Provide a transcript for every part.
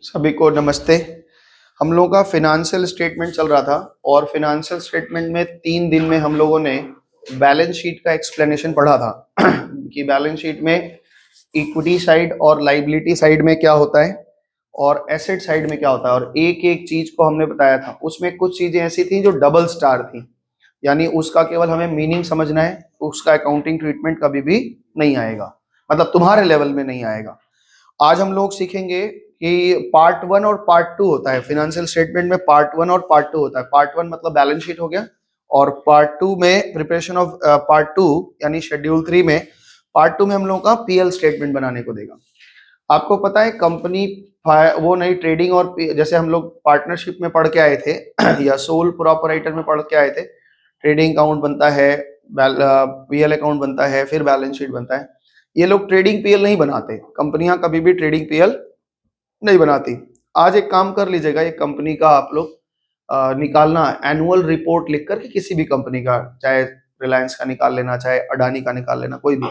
सभी को नमस्ते। हम लोगों का फिनेंशियल स्टेटमेंट चल रहा था और फिनेंशियल स्टेटमेंट में 3 दिन में हम लोगों ने बैलेंस शीट का एक्सप्लेनेशन पढ़ा था कि बैलेंस शीट में इक्विटी साइड और लाइबिलिटी साइड में क्या होता है और एसेट साइड में क्या होता है, और एक एक चीज को हमने बताया था। उसमें कुछ चीजें ऐसी थी जो डबल स्टार थी, यानी उसका केवल हमें मीनिंग समझना है, उसका अकाउंटिंग ट्रीटमेंट कभी भी नहीं आएगा, मतलब तुम्हारे लेवल में नहीं आएगा। आज हम लोग सीखेंगे कि पार्ट 1 और पार्ट 2 होता है फिनेंशियल स्टेटमेंट में। पार्ट 1 और पार्ट 2 होता है। पार्ट 1 मतलब बैलेंस शीट हो गया, और पार्ट 2 में प्रिपरेशन ऑफ पार्ट 2 यानी शेड्यूल 3 में, पार्ट 2 में हम लोगों का पीएल स्टेटमेंट बनाने को देगा। आपको पता है कंपनी वो नहीं ट्रेडिंग और जैसे हम लोग पार्टनरशिप में पढ़ के आए थे या सोल प्रोपराइटर में पढ़ के आए थे, ट्रेडिंग अकाउंट बनता है, पीएल अकाउंट बनता है, फिर बैलेंस शीट बनता है। ये लोग ट्रेडिंग पीएल नहीं बनाते, कंपनियां कभी भी ट्रेडिंग पीएल नहीं बनाती। आज एक काम कर लीजिएगा, एक कंपनी का आप लोग निकालना एनुअल रिपोर्ट लिख करके, किसी भी कंपनी का, चाहे रिलायंस का निकाल लेना, चाहे अडानी का निकाल लेना, कोई भी,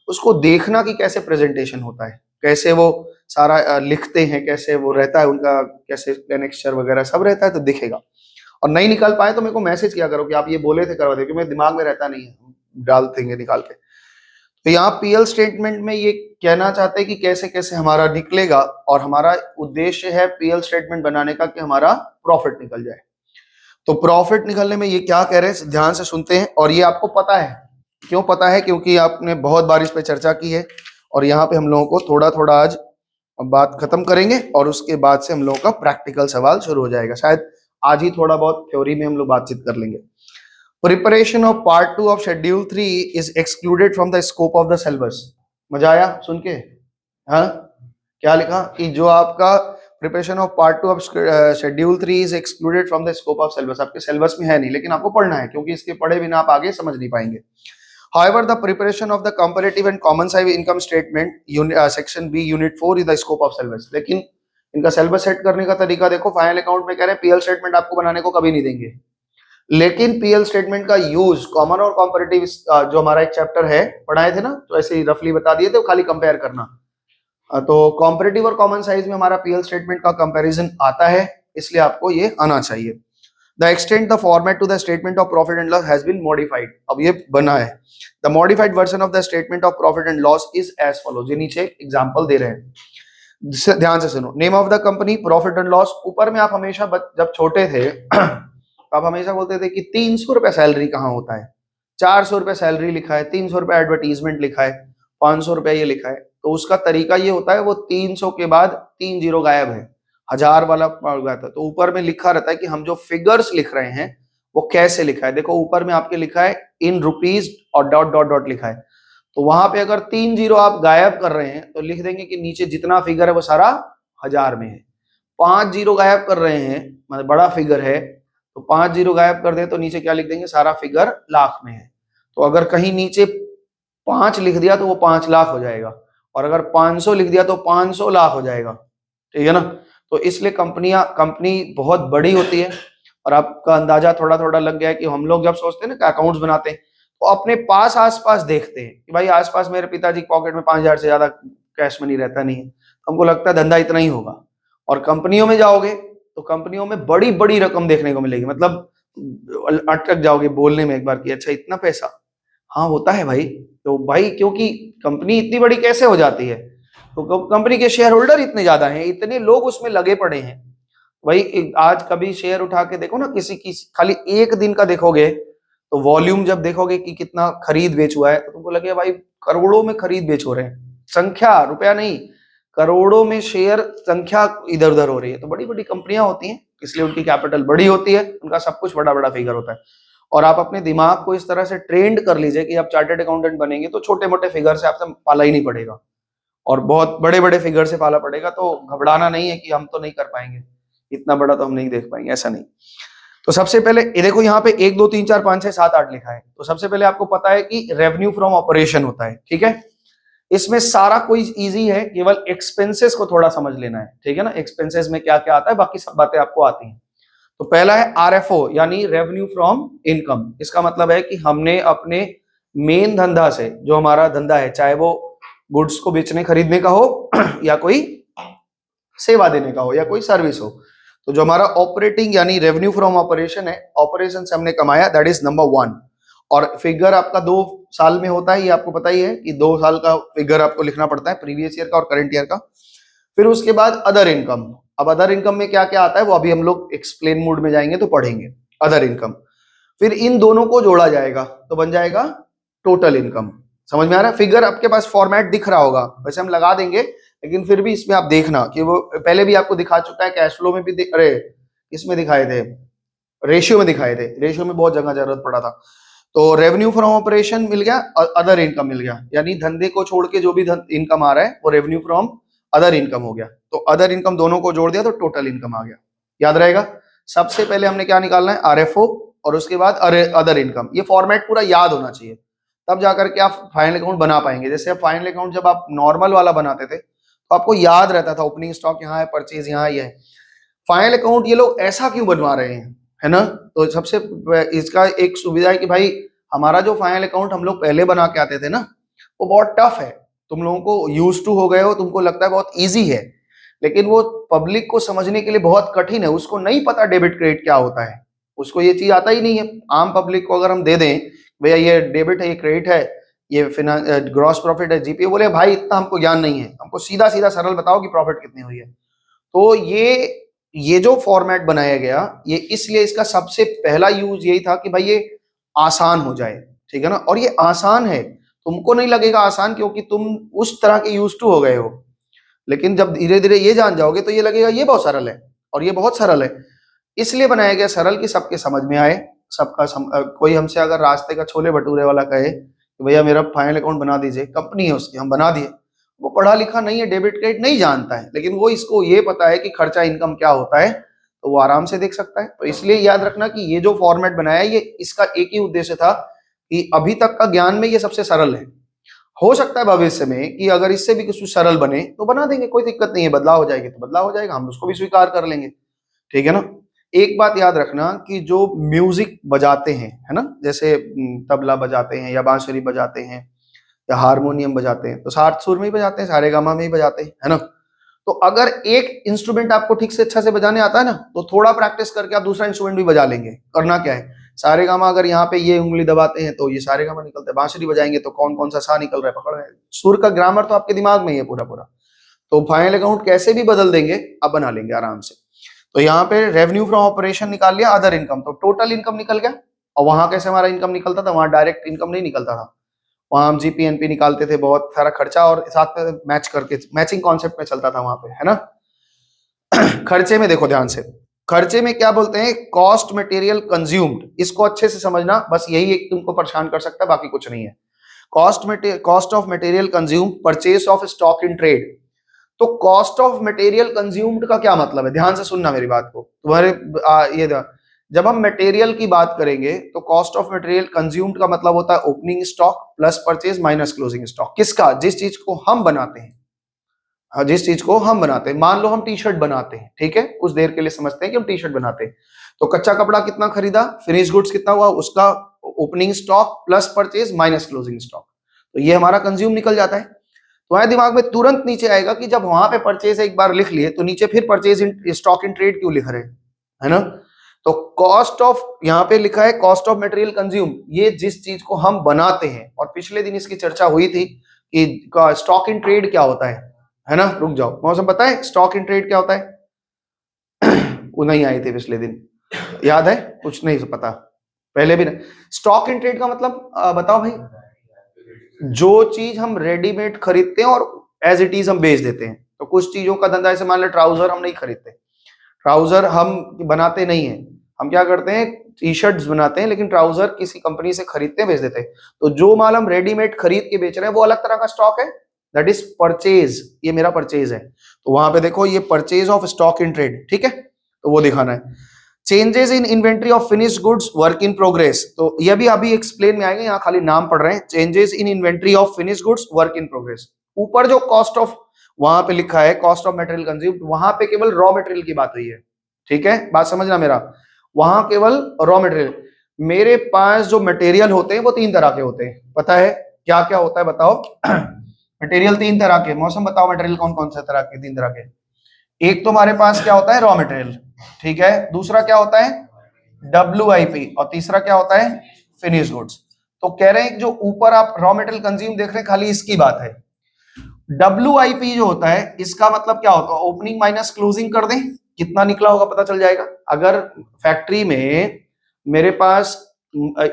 उसको देखना कि कैसे प्रेजेंटेशन होता है, कैसे वो सारा लिखते हैं, कैसे वो रहता है उनका, कैसे एनेक्स्चर वगैरह सब रहता है, तो दिखेगा। और नहीं निकाल पाए तो मेरे को मैसेज किया करो कि आप ये बोले थे, करवा दे, क्योंकि मेरे दिमाग में रहता नहीं है, डाल देंगे निकाल के। तो यहाँ पीएल स्टेटमेंट में ये कहना चाहते हैं कि कैसे कैसे हमारा निकलेगा, और हमारा उद्देश्य है पीएल स्टेटमेंट बनाने का कि हमारा प्रॉफिट निकल जाए। तो प्रॉफिट निकलने में ये क्या कह रहे हैं, ध्यान से सुनते हैं। और ये आपको पता है, क्यों पता है? क्योंकि आपने बहुत बार इस पे चर्चा की है, और यहाँ पे हम लोगों को थोड़ा थोड़ा आज बात खत्म करेंगे, और उसके बाद से हम लोगों का प्रैक्टिकल सवाल शुरू हो जाएगा। शायद आज ही थोड़ा बहुत थ्योरी में हम लोग बातचीत कर लेंगे। Preparation of part 2 of schedule 3 is excluded from the scope of the syllabus. मजा आया सुन के? हाँ, क्या लिखा कि जो आपका preparation of part 2 of schedule 3 is excluded from the scope of syllabus. आपके सिलेबस में है नहीं, लेकिन आपको पढ़ना है, क्योंकि इसके पढ़े बिना आप आगे समझ नहीं पाएंगे। However, the preparation of the comparative and common size income statement section B unit 4 is the scope of syllabus। लेकिन इनका सिलेबस सेट करने का तरीका देखो। फाइनल अकाउंट में कह रहे हैं पीएल स्टेटमेंट आपको बनाने को कभी नहीं देंगे, लेकिन पीएल स्टेटमेंट का यूज कॉमन और कॉम्परेटिव, जो हमारा एक चैप्टर है, पढ़ाए थे ना, तो ऐसे ही रफली बता दिए थे, खाली कंपेयर करना। तो कॉम्परेटिव और कॉमन साइज में हमारा पीएल स्टेटमेंट का कंपैरिजन आता है, इसलिए आपको ये आना चाहिए। The extent the format to the statement of profit and loss has been modified। अब ये बना है। The modified version of the statement of profit and loss is as follows। ये नीचे एग्जांपल दे रहे हैं, ध्यान से सुनो। Name of the company, profit and loss. ऊपर में आप हमेशा जब छोटे थे आप हमेशा बोलते थे कि 300 रुपए सैलरी कहाँ होता है, 400 रुपए सैलरी लिखा है, 300 रुपए एडवर्टीजमेंट लिखा है, 500 रुपए ये लिखा है। तो उसका तरीका ये होता है, वो 300 के बाद 3 जीरो गायब है, 1000 वाला गया था, तो ऊपर में लिखा रहता है कि हम जो फिगर्स लिख रहे हैं वो कैसे लिखा है। देखो ऊपर में आपके लिखा है इन रुपीज और डॉट डॉट डॉट लिखा है, तो वहां पे अगर 3 जीरो आप गायब कर रहे हैं तो लिख देंगे कि नीचे जितना फिगर है वो सारा 1000 में है। 5 जीरो गायब कर रहे हैं, मतलब बड़ा फिगर है, तो 5 जीरो गायब कर दें तो नीचे क्या लिख देंगे, सारा फिगर लाख में है। तो अगर कहीं नीचे 5 लिख दिया तो वो 5 लाख हो जाएगा, और अगर 500 लिख दिया तो 500 लाख हो जाएगा, ठीक है ना। तो इसलिए कंपनी बहुत बड़ी होती है, और आपका अंदाजा थोड़ा थोड़ा लग गया है कि हम लोग जब सोचते हैं ना कि अकाउंट्स बनाते हैं, तो अपने पास आसपास देखते हैं कि भाई आसपास मेरे पिताजी की पॉकेट में 5000 से ज्यादा कैश मनी रहता नहीं है, तो हमको लगता है धंधा इतना ही होगा। और कंपनियों में जाओगे तो कंपनियों में बड़ी बड़ी रकम देखने को मिलेगी, मतलब अटक जाओगे बोलने में एक बार कि अच्छा इतना पैसा। हाँ होता है भाई, तो भाई क्योंकि कंपनी इतनी बड़ी कैसे हो जाती है, तो कंपनी के शेयर होल्डर इतने ज्यादा हैं, इतने लोग उसमें लगे पड़े हैं। भाई आज कभी शेयर उठा के देखो ना, किसी की खाली एक दिन का देखोगे, तो वॉल्यूम जब देखोगे कि कितना खरीद बेच हुआ है, तो तुमको लगेगा भाई करोड़ों में खरीद बेच हो रहे हैं, संख्या रुपया नहीं, करोड़ों में शेयर संख्या इधर उधर हो रही है। तो बड़ी बड़ी कंपनियां होती हैं, इसलिए उनकी कैपिटल बड़ी होती है, उनका सब कुछ बड़ा बड़ा फिगर होता है। और आप अपने दिमाग को इस तरह से ट्रेंड कर लीजिए कि आप चार्टर्ड अकाउंटेंट बनेंगे तो छोटे मोटे फिगर से आपसे पाला ही नहीं पड़ेगा, और बहुत बड़े बड़े फिगर से पाला पड़ेगा। तो घबराना नहीं है कि हम तो नहीं कर पाएंगे, इतना बड़ा तो हम नहीं देख पाएंगे, ऐसा नहीं। तो सबसे पहले ये देखो, यहाँ पे 1 2 3 4 5 6 7 8 लिखा है। तो सबसे पहले आपको पता है कि रेवेन्यू फ्रॉम ऑपरेशन होता है, ठीक है। इसमें सारा कोई इजी है, केवल एक्सपेंसेस को थोड़ा समझ लेना है, ठीक है ना। एक्सपेंसेस में क्या क्या आता है, बाकी सब बातें आपको आती हैं। तो पहला है आरएफओ, यानी रेवेन्यू फ्रॉम इनकम। इसका मतलब है कि हमने अपने मेन धंधा से, जो हमारा धंधा है, चाहे वो गुड्स को बेचने खरीदने का हो या कोई सेवा देने का हो या कोई सर्विस हो। तो जो हमारा ऑपरेटिंग यानी रेवेन्यू फ्रॉम ऑपरेशन है, ऑपरेशन से हमने कमाया, दैट इज नंबर 1। और फिगर आपका 2 साल में होता है, ये आपको पता ही है कि 2 साल का फिगर आपको लिखना पड़ता है, प्रीवियस ईयर का और करंट ईयर का। फिर उसके बाद अदर इनकम। अब अदर इनकम में क्या क्या आता है वो अभी हम लोग एक्सप्लेन मोड में जाएंगे तो पढ़ेंगे अदर इनकम। फिर इन दोनों को जोड़ा जाएगा तो बन जाएगा टोटल इनकम। समझ में आ रहा है? फिगर आपके पास फॉर्मेट दिख रहा होगा, वैसे हम लगा देंगे, लेकिन फिर भी इसमें आप देखना कि वो पहले भी आपको दिखा चुका है, कैश फ्लो में भी अरे इसमें दिखाए थे, रेशियो में दिखाए थे, रेशियो में बहुत जगह जरूरत पड़ा था। तो रेवेन्यू फ्रॉम ऑपरेशन मिल गया और अदर इनकम मिल गया, यानी धंधे को छोड़ के जो भी इनकम आ रहा है वो रेवेन्यू फ्रॉम अदर इनकम हो गया। तो अदर इनकम दोनों को जोड़ दिया तो टोटल इनकम आ गया। याद रहेगा, सबसे पहले हमने क्या निकालना है, आरएफओ, और उसके बाद अदर इनकम। ये फॉर्मेट पूरा याद होना चाहिए, तब जाकर के आप फाइनल अकाउंट बना पाएंगे। जैसे आप फाइनल अकाउंट जब आप नॉर्मल वाला बनाते थे तो आपको याद रहता था ओपनिंग स्टॉक यहाँ है, परचेज यहाँ ये है। फाइनल अकाउंट ये लोग ऐसा क्यों बनवा रहे हैं, है ना? तो सबसे इसका एक सुविधा है कि भाई हमारा जो फाइनल अकाउंट हम लोग पहले बना के आते थे ना, वो बहुत टफ है। तुम लोगों को यूज टू हो गए हो, तुमको लगता है बहुत इजी है, लेकिन वो पब्लिक को समझने के लिए बहुत कठिन है। उसको नहीं पता डेबिट क्रेडिट क्या होता है, उसको ये चीज आता ही नहीं है। आम पब्लिक को अगर हम दे दें भैया ये डेबिट है, ये क्रेडिट है, ये ग्रॉस प्रॉफिट है, जीपीए, बोले भाई इतना हमको ज्ञान नहीं है, हमको सीधा सीधा सरल बताओ कि प्रॉफिट कितनी हुई है। तो ये जो फॉर्मेट बनाया गया, ये इसलिए इसका सबसे पहला यूज यही था कि भाई ये आसान हो जाए, ठीक है ना? और ये आसान है, तुमको नहीं लगेगा आसान क्योंकि तुम उस तरह के यूज टू हो गए हो, लेकिन जब धीरे धीरे ये जान जाओगे तो ये लगेगा ये बहुत सरल है, और ये बहुत सरल है। इसलिए बनाया गया सरल कि सबके समझ में आए, कोई हमसे अगर रास्ते का छोले भटूरे वाला कहे कि भैया मेरा फाइनल अकाउंट बना दीजिए, कंपनी है उसकी, हम बना दिए, वो पढ़ा लिखा नहीं है, डेबिट क्रेडिट नहीं जानता है, लेकिन वो इसको ये पता है कि खर्चा इनकम क्या होता है, तो वो आराम से देख सकता है। तो इसलिए याद रखना कि ये जो फॉर्मेट बनाया है, ये इसका एक ही उद्देश्य था कि अभी तक का ज्ञान में ये सबसे सरल है। हो सकता है भविष्य में कि अगर इससे भी कुछ सरल बने तो बना देंगे, कोई दिक्कत नहीं है, बदलाव हो जाएगी तो बदलाव हो जाएगा, हम उसको भी स्वीकार कर लेंगे, ठीक है ना? एक बात याद रखना कि जो म्यूजिक बजाते हैं, है ना, जैसे तबला बजाते हैं या बांसुरी बजाते हैं या हारमोनियम बजाते हैं, तो सात सुर में ही बजाते हैं, सारे गामा में ही बजाते हैं, है ना? तो अगर एक इंस्ट्रूमेंट आपको ठीक से अच्छा से बजाने आता है ना, तो थोड़ा प्रैक्टिस करके आप दूसरा इंस्ट्रूमेंट भी बजा लेंगे। करना क्या है, सारे गामा अगर यहाँ पे ये उंगली दबाते हैं तो ये सारे गामा निकलते हैं, बांसुरी बजाएंगे तो कौन कौन सा सा निकल रहा है पकड़ रहे हैं, सुर का ग्रामर तो आपके दिमाग में ही है पूरा पूरा। तो फाइनल अकाउंट कैसे भी बदल देंगे, आप बना लेंगे आराम से। तो यहाँ पे रेवेन्यू फ्रॉम ऑपरेशन निकाल लिया, अदर इनकम, तो टोटल इनकम निकल गया। और वहां कैसे हमारा इनकम निकलता था, वहां डायरेक्ट इनकम नहीं निकलता था, वहां हम जीपीएनपी निकालते थे, बहुत सारा खर्चा और साथ में मैच करके, मैचिंग कॉन्सेप्ट में चलता था वहां पे, है ना? खर्चे में देखो ध्यान से, खर्चे में क्या बोलते हैं, कॉस्ट मटेरियल कंज्यूम्ड। इसको अच्छे से समझना, बस यही एक तुमको परेशान कर सकता है, बाकी कुछ नहीं है। Cost of material consume, purchase of stock in trade. तो कॉस्ट ऑफ मटेरियल कंज्यूम्ड का क्या मतलब है, ध्यान से सुनना मेरी बात को, तुम्हारे ये जब हम मटेरियल की बात करेंगे तो कॉस्ट ऑफ मटेरियल कंज्यूम्ड का मतलब होता है opening stock plus purchase minus closing stock. किसका, जिस चीज को हम बनाते हैं, जिस चीज को हम बनाते हैं, मान लो हम टी शर्ट बनाते हैं, ठीक है, कुछ देर के लिए समझते हैं कि हम टी शर्ट बनाते हैं, तो कच्चा कपड़ा कितना खरीदा, फिनिश गुड्स कितना हुआ, उसका opening stock plus purchase minus closing stock, तो ये हमारा कंज्यूम निकल जाता है। तुम्हारे दिमाग में तुरंत नीचे आएगा कि जब वहां पे परचेज एक बार लिख लिए तो नीचे फिर purchase in stock in trade क्यों लिख रहे हैं, है ना? तो कॉस्ट ऑफ, यहाँ पे लिखा है कॉस्ट ऑफ मटेरियल कंज्यूम, ये जिस चीज को हम बनाते हैं, और पिछले दिन इसकी चर्चा हुई थी कि स्टॉक इन ट्रेड क्या होता है ना? रुक जाओ, मौसम पता है स्टॉक इन ट्रेड क्या होता है? वो नहीं आए थे पिछले दिन, याद है? कुछ नहीं पता, पहले भी नहीं। स्टॉक इन ट्रेड का मतलब बताओ भाई, जो चीज हम रेडीमेड खरीदते हैं और एज इट इज हम बेच देते हैं। तो कुछ चीजों का धंधा, ऐसे मान लो ट्राउजर हम नहीं खरीदते, ट्राउजर हम बनाते नहीं है, हम क्या करते हैं, टी शर्ट्स बनाते हैं, लेकिन ट्राउजर किसी कंपनी से खरीदते हैं, बेच देते हैं। तो जो माल हम रेडीमेड खरीद के बेच रहे हैं वो अलग तरह का स्टॉक है, दैट इज परचेज, ये मेरा परचेज है। तो वहां पे देखो ये purchase of stock in trade, ठीक है, तो वो दिखाना है। Changes in inventory of finished goods work in progress, तो ये भी अभी एक्सप्लेन में आएगा, यहाँ खाली नाम पढ़ रहे हैं। Changes in inventory of finished goods work in progress, ऊपर जो कॉस्ट ऑफ वहां पे लिखा है कॉस्ट ऑफ मटेरियल कंज्यूम्ड, वहां पे केवल रॉ मटेरियल की बात हुई है, ठीक है, बात समझना मेरा, वहां केवल रॉ मटेरियल। मेरे पास जो मटेरियल होते हैं वो 3 तरह के होते हैं, पता है क्या क्या होता है, बताओ? मटेरियल 3 तरह के, मौसम बताओ मटेरियल कौन कौन से तरह के, 3 तरह के। एक तो हमारे पास क्या होता है रॉ मटेरियल, ठीक है, दूसरा क्या होता है WIP, और तीसरा क्या होता है फिनिश गुड्स। तो कह रहे हैं जो ऊपर आप रॉ मटेरियल कंज्यूम देख रहे हैं खाली इसकी बात है। WIP जो होता है इसका मतलब क्या होता है, ओपनिंग माइनस क्लोजिंग कर दें, कितना निकला होगा पता चल जाएगा। अगर फैक्ट्री में मेरे पास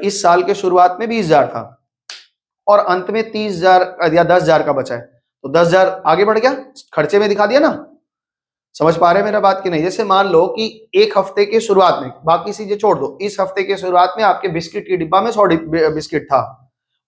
इस साल के शुरुआत में 20,000 था और अंत में 30,000 या 10,000 का बचा है, तो 10,000 आगे बढ़ गया, खर्चे में दिखा दिया ना। समझ पा रहे हैं मेरा बात की नहीं? जैसे मान लो कि एक हफ्ते के शुरुआत में, बाकी चीजें छोड़ दो, इस हफ्ते के शुरुआत में आपके बिस्किट की डिब्बा में 100 बिस्किट था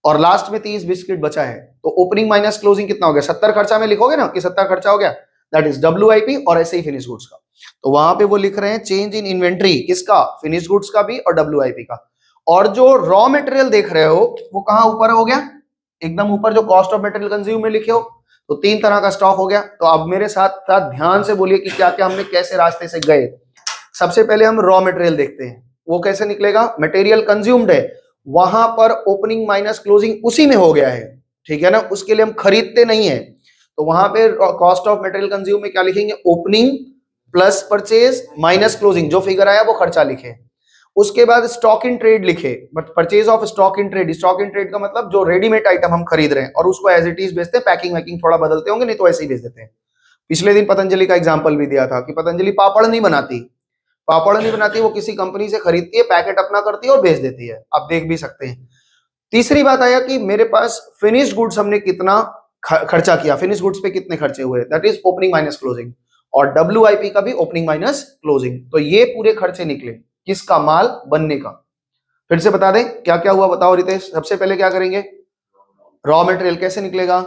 और लास्ट में 30 बिस्किट बचा है, तो ओपनिंग माइनस क्लोजिंग कितना हो गया, 70 खर्चा में लिखोगे ना कि 70 खर्चा हो गया, दैट इज WIP, और ऐसे ही फिनिश गुड्स का। तो वहां पे वो लिख रहे हैं चेंज इन इन्वेंट्री, किसका, फिनिश गुड्स का भी और WIP का। और जो रॉ मटेरियल देख रहे हो वो कहां ऊपर हो गया, एकदम ऊपर जो कॉस्ट ऑफ मटेरियल कंज्यूम में लिखे हो। तो 3 तरह का स्टॉक हो गया। तो अब मेरे साथ साथ ध्यान से बोलिए कि क्या क्या हमने कैसे रास्ते से गए। सबसे पहले हम रॉ मटेरियल देखते हैं, वो कैसे निकलेगा, मटेरियल कंज्यूम्ड है, वहां पर ओपनिंग माइनस क्लोजिंग उसी में हो गया है, ठीक है ना, उसके लिए हम खरीदते नहीं है। तो वहां पे कॉस्ट ऑफ मटेरियल कंज्यूम में क्या लिखेंगे, opening plus purchase minus closing, जो फिगर आया वो खर्चा लिखे। उसके बाद स्टॉक इन ट्रेड लिखे, but purchase of stock in trade, stock in trade का मतलब जो रेडीमेड आइटम हम खरीद रहे हैं और उसको एज इट इज बेचते हैं, पैकिंग वैकिंग थोड़ा बदलते होंगे, नहीं तो ऐसे ही बेच देते हैं। पिछले दिन पतंजलि का एग्जांपल भी दिया था कि पतंजलि पापड़ नहीं बनाती, पापड़ नहीं बनाती, वो किसी कंपनी से खरीदती है, पैकेट अपना करती है और बेच देती है, आप देख भी सकते हैं। तीसरी बात आया कि मेरे पास फिनिश गुड्स हमने कितना खर्चा किया, फिनिश गुड्स पे कितने खर्चे हुए, that is opening minus closing, और WIP का भी ओपनिंग माइनस क्लोजिंग। तो ये पूरे खर्चे निकले किसका, माल बनने का। फिर से बता दें क्या क्या हुआ, बताओ रितेश। सबसे पहले क्या करेंगे, रॉ मटेरियल कैसे निकलेगा,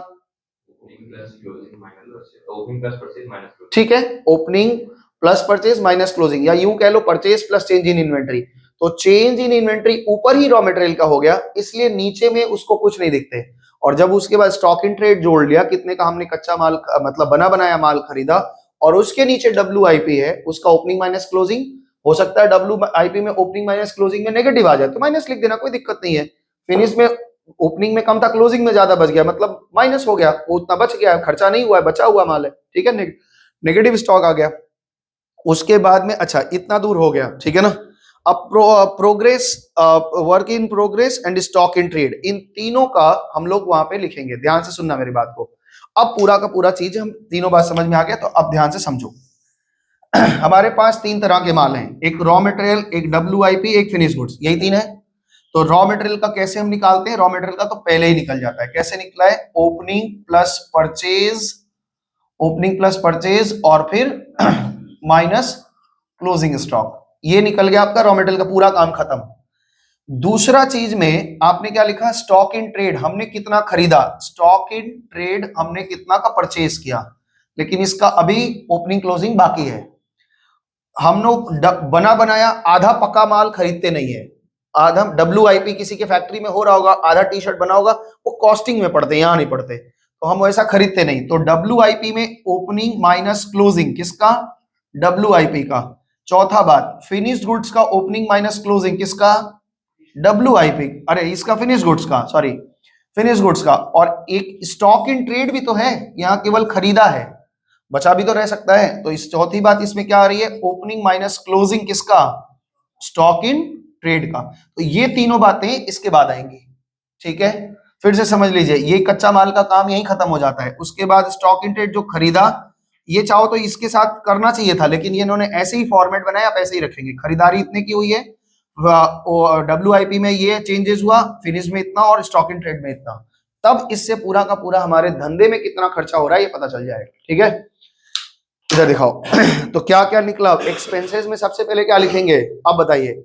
ठीक है, opening plus purchase minus closing, या यूं कह लो purchase plus change in inventory. तो चेंज इन इन्वेंट्री ऊपर ही रॉ मटेरियल का हो गया, इसलिए नीचे में उसको कुछ नहीं दिखते। और जब उसके बाद स्टॉक इन ट्रेड जोड़ लिया, कितने का हमने कच्चा माल मतलब बना बनाया माल खरीदा, और उसके नीचे WIP है, उसका ओपनिंग माइनस क्लोजिंग। हो सकता है WIP में ओपनिंग माइनस क्लोजिंग में नेगेटिव आ जाए तो माइनस लिख देना, कोई दिक्कत नहीं है। फिनिश में ओपनिंग में कम था, क्लोजिंग में ज्यादा बच गया, मतलब माइनस हो गया, वो उतना बच गया, खर्चा नहीं हुआ है, बचा हुआ माल है, ठीक है, नेगेटिव स्टॉक आ गया। उसके बाद में अच्छा इतना दूर हो गया, ठीक है ना। अब progress, work in progress and stock in trade, इन तीनों का हम लोग वहां पे लिखेंगे। ध्यान से सुनना मेरी बात को। अब पूरा का पूरा चीज हम तीनों बात समझ में आ गया, तो अब ध्यान से समझो। हमारे पास 3 तरह के माल हैं, एक रॉ मटेरियल, एक WIP, एक फिनिश गुड्स, यही 3 है। तो रॉ मटेरियल का कैसे हम निकालते हैं, रॉ मटेरियल का तो पहले ही निकल जाता है। कैसे निकला है, opening plus purchase, opening plus purchase और फिर माइनस क्लोजिंग स्टॉक, ये निकल गया आपका रॉ मटेरियल का पूरा काम खत्म। दूसरा चीज में आपने क्या लिखा, स्टॉक इन ट्रेड, हमने कितना खरीदा, स्टॉक इन ट्रेड हमने कितना का परचेज किया, लेकिन इसका अभी ओपनिंग क्लोजिंग बाकी है। हम लोग बना बनाया आधा पक्का माल खरीदते नहीं है। आधा WIP किसी के फैक्ट्री में हो रहा होगा, आधा टी शर्ट बना होगा, वो कॉस्टिंग में पड़ते, यहां नहीं पड़ते, तो हम वैसा खरीदते नहीं। तो WIP में ओपनिंग माइनस क्लोजिंग किसका, WIP का। चौथा बात, फिनिश्ड गुड्स का ओपनिंग माइनस क्लोजिंग किसका, WIP, अरे इसका फिनिश गुड्स का, सॉरी फिनिश गुड्स का। और एक स्टॉक इन ट्रेड भी तो है, यहाँ केवल खरीदा है, बचा भी तो रह सकता है। तो इस चौथी बात इसमें क्या आ रही है, ओपनिंग माइनस क्लोजिंग किसका, स्टॉक इन ट्रेड का। तो ये तीनों बातें इसके बाद आएंगी, ठीक है। फिर से समझ लीजिए, ये कच्चा माल का काम यहीं खत्म हो जाता है। उसके बाद स्टॉक इन ट्रेड जो खरीदा, ये चाहो तो इसके साथ करना चाहिए था, लेकिन ये इन्होंने ऐसे ही फॉर्मेट बनाया, आप ऐसे ही रखेंगे, खरीदारी इतने की हुई है, WIP में ये चेंजेस हुआ, फिनिश में इतना और स्टॉक इन ट्रेड में इतना। तब इससे पूरा का पूरा हमारे धंधे में कितना खर्चा हो रहा है ये पता चल जाएगा, ठीक है। इधर दिखाओ। तो क्या क्या निकला, एक्सपेंसेस में सबसे पहले क्या लिखेंगे, अब बताइए।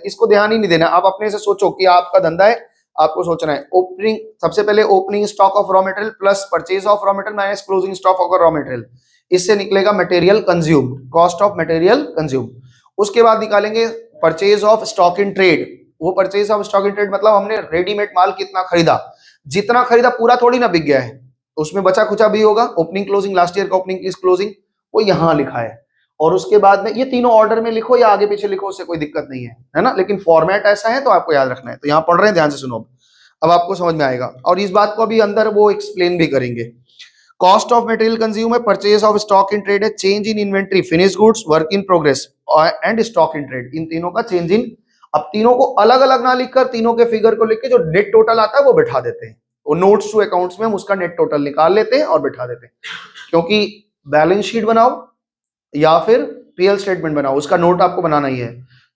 इसको ध्यान ही नहीं देना, आप अपने से सोचो कि आपका धंधा है, आपको सोचना है। ओपनिंग, सबसे पहले opening stock of raw material plus purchase of raw material minus closing stock of raw material, इससे निकलेगा material consume, cost of material consume. उसके बाद निकालेंगे purchase of stock in trade, वो purchase of stock in trade मतलब हमने readymade माल कितना खरीदा, जितना खरीदा पूरा थोड़ी ना बिक गया है, उसमें बचा कुचा भी होगा। ओपनिंग क्लोजिंग, लास्ट ईयर का ओपनिंग क्लोजिंग वो यहां लिखा है। और उसके बाद में ये तीनों ऑर्डर में लिखो या आगे पीछे लिखो, उससे कोई दिक्कत नहीं है ना, लेकिन फॉर्मेट ऐसा है तो आपको याद रखना है। तो यहाँ पढ़ रहे हैं, ध्यान से सुनो, अब आपको समझ में आएगा। और इस बात को अभी अंदर वो एक्सप्लेन भी करेंगे। कॉस्ट ऑफ मटेरियल कंज्यूम है, purchase of stock in trade है, change in inventory, finish goods, work in progress and stock in trade. इन तीनों का चेंज इन, अब तीनों को अलग अलग ना लिखकर तीनों के फिगर को लिख के जो नेट टोटल आता है वो बिठा देते हैं। वो नोट्स टू अकाउंट्स में हम उसका नेट टोटल निकाल लेते हैं और बिठा देते हैं, क्योंकि बैलेंस शीट बनाओ या फिर पीएल स्टेटमेंट बनाओ, उसका नोट आपको बनाना ही है।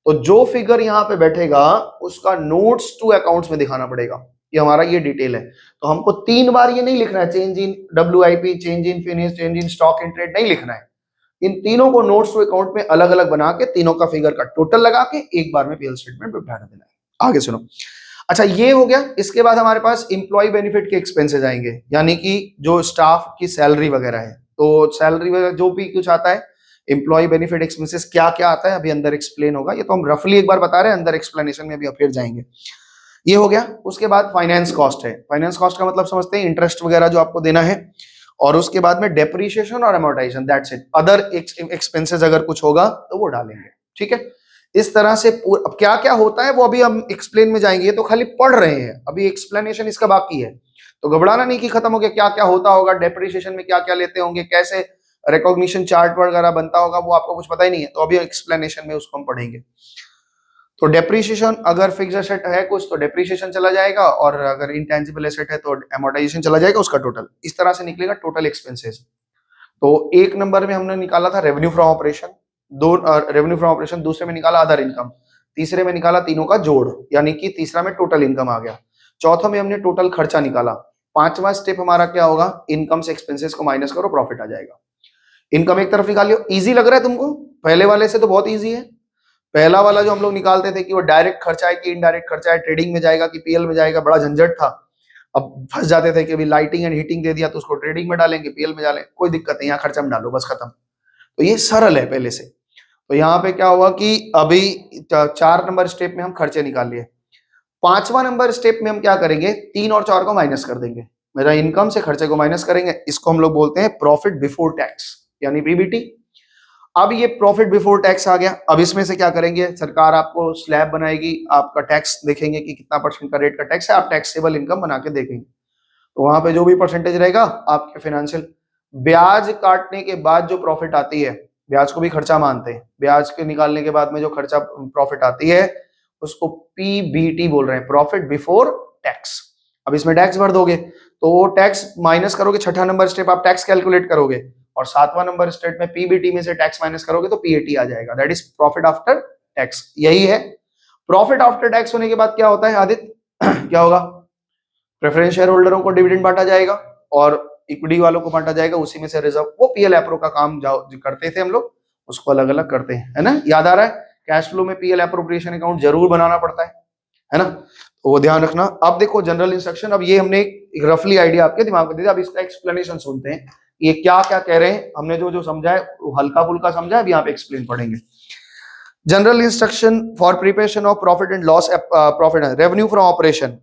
तो जो फिगर यहाँ पे बैठेगा उसका नोट्स टू अकाउंट्स में दिखाना पड़ेगा। ये हमारा ये डिटेल है। तो हमको 3 बार ये नहीं लिखना है, change in WIP, change in finish, change in stock in trade नहीं लिखना है। इन तीनों को नोट्स टू अकाउंट में अलग अलग बना के तीनों का फिगर का टोटल लगा के एक बार में पीएल स्टेटमेंट पे बिठा देना है। आगे सुनो। अच्छा, ये हो गया। इसके बाद हमारे पास इंप्लॉय बेनिफिट के एक्सपेंसेस आएंगे, यानी कि जो स्टाफ की सैलरी वगैरह है, तो सैलरी वगैरह जो भी कुछ आता है, इंप्लॉय बेनिफिट एक्सपेंसेस क्या क्या आता है अभी अंदर एक्सप्लेन होगा। ये तो हम रफली एक बार बता रहे हैं, अंदर एक्सप्लेनेशन में अभी फिर जाएंगे। ये हो गया। उसके बाद फाइनेंस कॉस्ट है। फाइनेंस कॉस्ट का मतलब समझते हैं, इंटरेस्ट वगैरह जो आपको देना है। और उसके बाद में डेप्रीशिएशन और amortisation, that's it. Other expenses अगर कुछ होगा तो वो डालेंगे, ठीक है। इस तरह से अब क्या क्या होता है वो अभी हम एक्सप्लेन में जाएंगे, तो खाली पढ़ रहे हैं, अभी एक्सप्लेनेशन इसका बाकी है। तो घबराना नहीं कि खत्म हो गया, क्या क्या होता होगा, डेप्रीशिएशन में क्या क्या लेते होंगे, कैसे रिकॉग्निशन चार्ट वगैरह बनता होगा, वो आपको कुछ पता ही नहीं है। तो अभी एक्सप्लेनेशन में उसको हम पढ़ेंगे। तो डेप्रीशिएशन, अगर फिक्स एसेट है कुछ तो डेप्रीशिएशन चला जाएगा, और अगर इंटेंजिबल एसेट है तो अमोर्टाइजेशन चला जाएगा उसका टोटल। इस तरह से निकलेगा टोटल एक्सपेंसेस। तो एक नंबर में हमने निकाला था revenue from operation, revenue from operation. दूसरे में निकाला अदर इनकम। तीसरे में निकाला तीनों का जोड़, यानी कि तीसरा में टोटल इनकम आ गया। चौथा में हमने टोटल खर्चा निकाला। पांचवा स्टेप हमारा क्या होगा, इनकम से एक्सपेंसेस को माइनस करो, प्रॉफिट आ जाएगा। इनकम एक तरफ निकालियो। इजी लग रहा है तुमको? पहले वाले से तो बहुत इजी है। पहला वाला जो हम लोग निकालते थे कि वो डायरेक्ट खर्चा है कि इनडायरेक्ट खर्चा है, ट्रेडिंग में जाएगा कि पीएल में जाएगा, बड़ा झंझट था। अब फंस जाते थे कि अभी लाइटिंग एंड हीटिंग दे दिया तो उसको ट्रेडिंग में डालेंगे, पीएल में डालेंगे, कोई दिक्कत नहीं, यहाँ खर्चा में डालो बस खत्म। तो ये सरल है पहले से। तो यहाँ पे क्या हुआ कि अभी 4 नंबर स्टेप में हम खर्चे निकाल लिए। 5वां नंबर स्टेप में हम क्या करेंगे, 3 और 4 को माइनस कर देंगे। मेरा इनकम से खर्चे को माइनस करेंगे, इसको हम लोग बोलते हैं प्रॉफिट बिफोर टैक्स, यानी पीबीटी। अब ये प्रॉफिट बिफोर टैक्स आ गया। अब इसमें से क्या करेंगे, सरकार आपको स्लैब बनाएगी, आपका टैक्स देखेंगे कि कितना % का रेट का टैक्स है, आप टैक्सेबल इनकम बना के देखेंगे। तो वहां पे जो भी परसेंटेज रहेगा आपके फाइनेंशियल, ब्याज काटने के बाद जो प्रॉफिट आती है, ब्याज को भी खर्चा मानते हैं, ब्याज के निकालने के बाद में जो खर्चा प्रॉफिट आती है उसको पीबीटी बोल रहे हैं, प्रॉफिट बिफोर टैक्स। अब इसमें टैक्स भर दोगे तो टैक्स माइनस करोगे, 6ठा नंबर स्टेप आप टैक्स कैलकुलेट करोगे, और 7वां नंबर स्टेप में पीबीटी में से टैक्स माइनस करोगे तो पीएटी आ जाएगा, that is profit after tax. यही है प्रॉफिट आफ्टर टैक्स। होने के बाद क्या होता है आदित्य, क्या होगा, प्रेफरेंस शेयर होल्डरों को डिविडेंड बांटा जाएगा और इक्विटी वालों को बांटा जाएगा, उसी में से रिजर्व, वो पीएल एप्रो का काम जो करते थे हम लोग उसको अलग अलग करते हैं, है ना। याद आ रहा है, कैश फ्लो में पीएल एप्रोप्रिएशन अकाउंट जरूर बनाना पड़ता है ना, तो वो ध्यान रखना। अब देखो जनरल इंस्ट्रक्शन, अब ये हमने एक रफली आइडिया आपके दिमाग में दे दिया। अब इसका एक्सप्लेनेशन सुनते हैं, ये क्या क्या कह रहे हैं। हमने जो जो समझा है हल्का फुल्का समझा है, अभी यहाँ पे एक्सप्लेन पढ़ेंगे। General instruction for preparation of profit and loss, profit revenue from operation,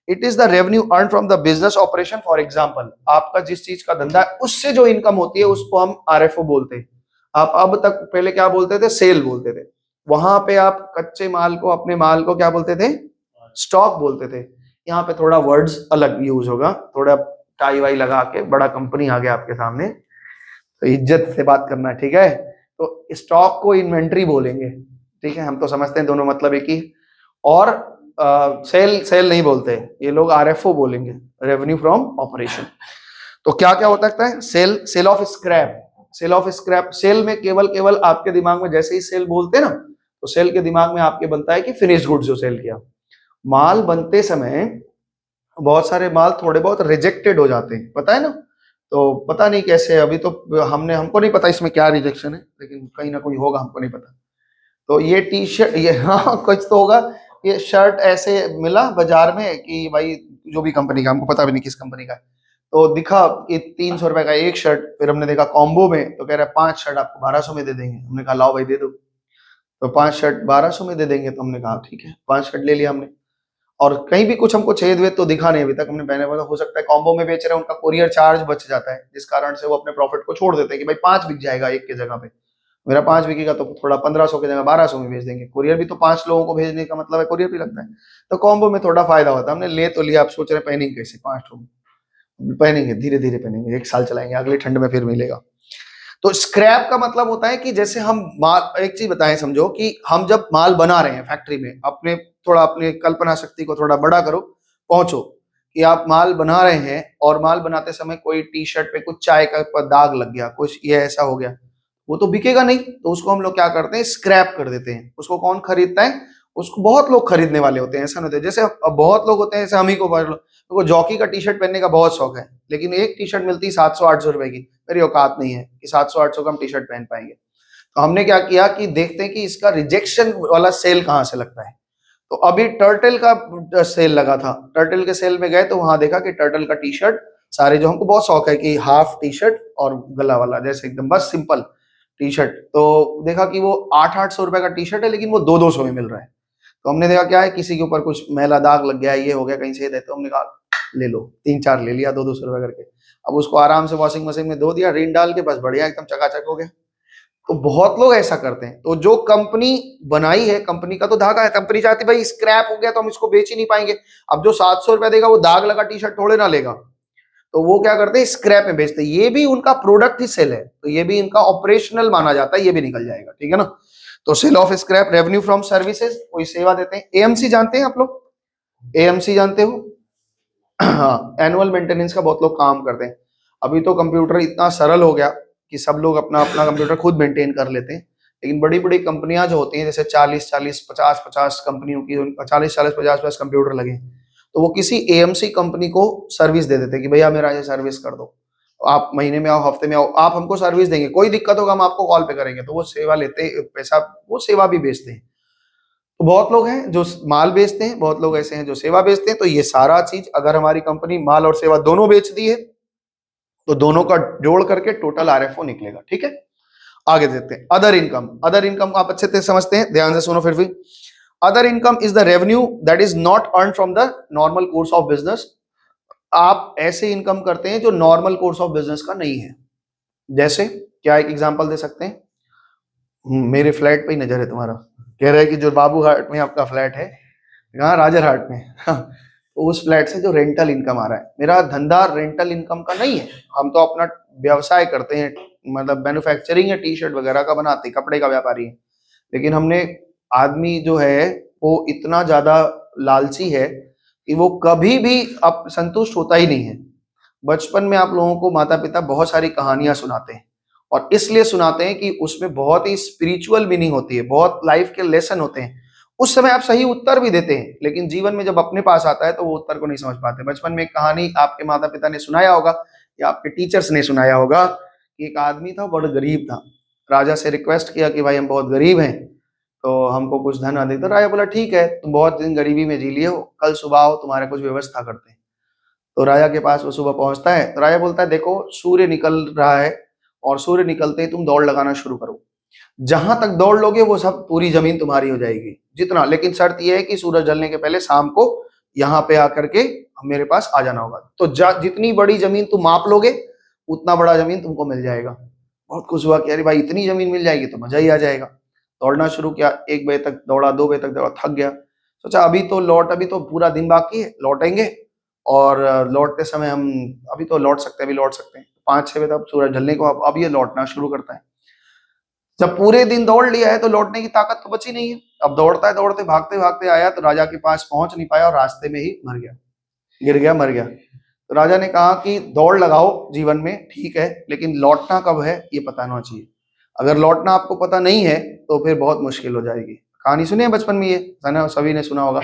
it is the revenue earn from the business operation. For example, आपका जिस चीज का धंधा है उससे जो इनकम होती है उसको हम आरएफओ बोलते हैं। आप अब तक पहले क्या बोलते थे, सेल बोलते थे। वहां पे आप कच्चे माल को, अपने माल को क्या बोलते थे, स्टॉक बोलते थे। यहाँ पे थोड़ा वर्ड्स अलग यूज होगा, थोड़ा टाई वाई लगा के, बड़ा कंपनी आ गया आपके सामने तो इज्जत से बात करना है, ठीक है। तो स्टॉक को इन्वेंट्री बोलेंगे, ठीक है, हम तो समझते हैं दोनों मतलब एक ही। और सेल नहीं बोलते ये लोग, आरएफओ बोलेंगे, रेवेन्यू फ्रॉम ऑपरेशन। तो क्या क्या हो सकता है, sale of scrap, sale of scrap. Sale में केवल आपके दिमाग में जैसे ही सेल बोलते हैं ना, तो सेल के दिमाग में आपके बनता है कि फिनिश गुड्स जो सेल किया। माल बनते समय बहुत सारे माल थोड़े बहुत रिजेक्टेड हो जाते हैं, पता है ना। तो पता नहीं कैसे, अभी तो हमको नहीं पता इसमें क्या रिजेक्शन है, लेकिन कहीं ना कोई होगा, हमको नहीं पता। तो ये टी शर्ट, ये हाँ कुछ तो होगा, ये शर्ट ऐसे मिला बाजार में कि भाई जो भी कंपनी का, हमको पता भी नहीं किस कंपनी का, तो दिखा कि 300 रुपए का एक शर्ट। फिर हमने देखा कॉम्बो में, तो कह रहा है 5 शर्ट आपको 1200 में दे देंगे। हमने कहा लाओ भाई दे दो। तो 5 शर्ट 1200 में दे देंगे, तो हमने कहा ठीक है, 5 शर्ट ले लिया हमने। और कहीं भी कुछ हमको छेद वेद तो दिखा नहीं अभी तक, हमने पहने वाला, हो सकता है कॉम्बो में बेच रहे हैं, उनका कोरियर चार्ज बच जाता है, जिस कारण से वो अपने प्रॉफिट को छोड़ देते हैं कि भाई 5 बिक जाएगा एक के जगह पे, मेरा 5 बिकेगा तो थोड़ा 1500 की जगह 1200 में भेज देंगे। कोरियर भी तो 5 लोगों को भेजने का मतलब है, कोरियर भी लगता है, तो कॉम्बो में थोड़ा फायदा होता है। हमने ले तो लिया, आप सोच रहे पहनेंगे कैसे 5 लोग। पहनेंगे, धीरे धीरे पहनेंगे, 1 साल चलाएंगे, अगले ठंड में फिर मिलेगा। तो स्क्रैप का मतलब होता है कि जैसे हम माल, एक चीज बताएं समझो कि हम जब माल बना रहे हैं फैक्ट्री में, अपने थोड़ा अपने कल्पना शक्ति को थोड़ा बड़ा करो, पहुंचो कि आप माल बना रहे हैं और माल बनाते समय कोई टी शर्ट पे कुछ चाय का दाग लग गया, कुछ ये ऐसा हो गया, वो तो बिकेगा नहीं, तो उसको हम लोग क्या करते हैं, स्क्रैप कर देते हैं। उसको कौन खरीदता है? उसको बहुत लोग खरीदने वाले होते हैं, ऐसा नहीं होता है। जैसे अब बहुत लोग होते हैं, जैसे हम ही को पकड़ लो, तो जॉकी का टी शर्ट पहनने का बहुत शौक है, लेकिन एक टी शर्ट मिलती है 700-800 रुपए की, मेरी औकात नहीं है कि 700-800 का हम टी शर्ट पहन पाएंगे। तो हमने क्या किया कि देखते हैं कि इसका रिजेक्शन वाला सेल कहाँ से लगता है। तो अभी टर्टल का सेल लगा था, टर्टल के सेल में गए तो वहां देखा कि टर्टल का टी शर्ट सारे, जो हमको बहुत शौक है कि हाफ टी शर्ट और गला वाला, जैसे एकदम बस सिंपल टी शर्ट, तो देखा कि वो 800-800 रुपए का टी शर्ट है, लेकिन वो 200-200 में मिल रहा है। तो हमने देखा क्या है, किसी के ऊपर कुछ मैला दाग लग गया, ये हो गया, कहीं से, तो हमने कहा ले लो, 3-4 ले लिया 200-200 रुपए करके। अब उसको आराम से वॉशिंग मशीन में धो दिया, रिन डाल के, बस बढ़िया एकदम चकाचक हो गया। तो बहुत लोग ऐसा करते हैं। तो जो कंपनी बनाई है, कंपनी का तो धागा है, कंपनी चाहती भाई स्क्रैप हो गया तो हम इसको बेच ही नहीं पाएंगे। अब जो 700 रुपया देगा वो दाग लगा टी शर्ट थोड़े ना लेगा, तो वो क्या करते हैं, स्क्रैप में बेचते हैं। ये भी उनका प्रोडक्ट ही सेल है, तो ये भी इनका ऑपरेशनल माना जाता है, ये भी निकल जाएगा, ठीक है ना। तो sale of scrap, revenue from services, कोई सेवा देते हैं। एएमसी जानते हैं आप लोग? एएमसी जानते हो? हाँ, एनुअल मेंटेनेंस का बहुत लोग काम करते हैं। अभी तो कंप्यूटर इतना सरल हो गया कि सब लोग अपना अपना कंप्यूटर खुद मेंटेन कर लेते हैं, लेकिन बड़ी बड़ी कंपनियां जो होती हैं, जैसे 40-40, 50-50 कंपनियों की, 40-40, 50-50 कंप्यूटर लगे हैं, तो वो किसी एएमसी कंपनी को सर्विस दे देते हैं कि भैया मेरा ये सर्विस कर दो, आप महीने में आओ, हफ्ते में आओ, आप हमको सर्विस देंगे, कोई दिक्कत होगा हम आपको कॉल पे करेंगे। तो वो सेवा लेते हैं, पैसा, वो सेवा भी बेचते हैं। तो बहुत लोग हैं जो माल बेचते हैं, बहुत लोग ऐसे हैं जो सेवा बेचते हैं। तो ये सारा चीज अगर हमारी कंपनी माल और सेवा दोनों बेचती है, तो दोनों का जोड़ करके टोटल आरएफओ निकलेगा, ठीक है। आगे देखते हैं अदर इनकम। अदर इनकम आप अच्छे से समझते हैं, ध्यान से सुनो फिर भी। Other income is the revenue that is not earn from the normal course of business. आप ऐसे इनकम करते हैं जो नॉर्मल कोर्स ऑफ बिजनेस का नहीं है। जैसे क्या एक एग्जांपल दे सकते हैं? मेरे फ्लैट पे ही नजर है तुम्हारा, कह रहा है कि जो बाबू हाट में आपका फ्लैट है, कहाँ? राजर हाट में। तो उस फ्लैट से जो रेंटल इनकम आ रहा है, मेरा धंधा रेंटल इनकम का नहीं है। हम तो अपना व्यवसाय करते हैं, मतलब मैन्युफैक्चरिंग है, टी शर्ट वगैरह का बनाते, कपड़े का व्यापारी है। लेकिन हमने, आदमी जो है वो इतना ज्यादा लालची है कि वो कभी भी अब संतुष्ट होता ही नहीं है। बचपन में आप लोगों को माता पिता बहुत सारी कहानियां सुनाते हैं, और इसलिए सुनाते हैं कि उसमें बहुत ही स्पिरिचुअल मीनिंग होती है, बहुत लाइफ के लेसन होते हैं। उस समय आप सही उत्तर भी देते हैं, लेकिन जीवन में जब अपने पास आता है तो वो उत्तर को नहीं समझ पाते। बचपन में एक कहानी आपके माता पिता ने सुनाया होगा या आपके टीचर्स ने सुनाया होगा कि एक आदमी था, बड़ा गरीब था, राजा से रिक्वेस्ट किया कि भाई हम बहुत गरीब हैं, तो हमको कुछ धन अधिक। तो राजा बोला ठीक है, तुम बहुत दिन गरीबी में जी लिए हो, कल सुबह आओ, तुम्हारे कुछ व्यवस्था करते हैं। तो राजा के पास वो सुबह पहुंचता है, तो राजा बोलता है देखो सूर्य निकल रहा है, और सूर्य निकलते ही तुम दौड़ लगाना शुरू करो, जहां तक दौड़ लोगे वो सब पूरी जमीन तुम्हारी हो जाएगी, जितना, लेकिन शर्त यह है कि सूरज ढलने के पहले शाम को यहाँ पे आकर के मेरे पास आ जाना होगा। तो जितनी बड़ी जमीन तुम माप लोगे उतना बड़ा जमीन तुमको मिल जाएगा। बहुत खुश हुआ कि अरे भाई इतनी जमीन मिल जाएगी तो मजा ही आ जाएगा। दौड़ना शुरू किया, 1 बजे तक दौड़ा, 2 बजे तक दौड़ा, थक गया, सोचा अभी तो पूरा दिन बाकी है, लौटेंगे, और लौटते समय हम, अभी तो लौट सकते हैं, अभी लौट सकते हैं 5-6 बजे तक सूरज ढलने को, अब ये लौटना शुरू करता है। जब पूरे दिन दौड़ लिया है तो लौटने की ताकत तो बची नहीं है। अब दौड़ता है, दौड़ते भागते भागते आया तो राजा के पास पहुंच नहीं पाया, और रास्ते में ही मर गया, गिर गया, मर गया। तो राजा ने कहा कि दौड़ लगाओ जीवन में, ठीक है, लेकिन लौटना कब है ये पता होना चाहिए। अगर लौटना आपको पता नहीं है तो फिर बहुत मुश्किल हो जाएगी। कहानी सुनी है बचपन में, ये सभी ने सुना होगा।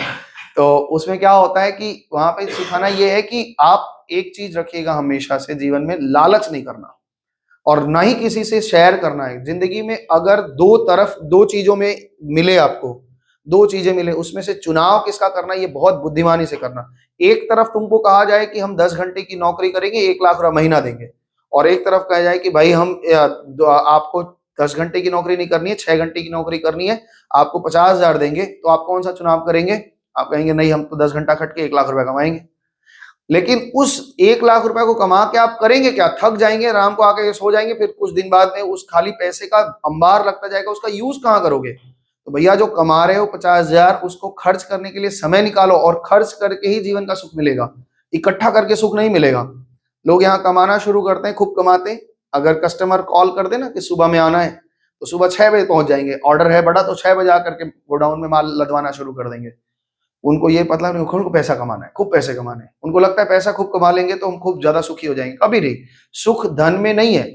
तो उसमें क्या होता है कि वहां पे सिखाना ये है कि आप एक चीज रखिएगा हमेशा से जीवन में, लालच नहीं करना, और ना ही किसी से शेयर करना है। जिंदगी में अगर दो तरफ, दो चीजों में मिले, आपको 2 चीजें मिले, उसमें से चुनाव किसका करना है, ये बहुत बुद्धिमानी से करना। एक तरफ तुमको कहा जाए कि हम 10 घंटे की नौकरी करेंगे, 1 लाख रुपया महीना देंगे, और एक तरफ कहा जाए कि भाई हम आपको 10 घंटे की नौकरी नहीं करनी है, 6 घंटे की नौकरी करनी है, आपको 50,000 देंगे, तो आप कौन सा चुनाव करेंगे? आप कहेंगे नहीं, हम तो 10 घंटा खट के 1 लाख रुपया कमाएंगे। लेकिन उस 1 लाख रुपए को कमा के आप करेंगे क्या? थक जाएंगे, राम को आके सो जाएंगे, फिर कुछ दिन बाद में उस खाली पैसे का अंबार लगता जाएगा, उसका यूज कहाँ करोगे? तो भैया जो कमा रहे हो 50,000, उसको खर्च करने के लिए समय निकालो, और खर्च करके ही जीवन का सुख मिलेगा, इकट्ठा करके सुख नहीं मिलेगा। लोग यहाँ कमाना शुरू करते हैं, खूब कमाते हैं। अगर कस्टमर कॉल कर दे ना कि सुबह में आना है, तो सुबह 6 बजे पहुंच जाएंगे। ऑर्डर है बड़ा तो 6 बजे आकर के गोडाउन में माल लदवाना शुरू कर देंगे। उनको ये पता नहीं, उनको पैसा कमाना है, खूब पैसे कमाने हैं। उनको लगता है पैसा खूब कमा लेंगे तो हम खूब ज्यादा सुखी हो जाएंगे। कभी नहीं। सुख धन में नहीं है,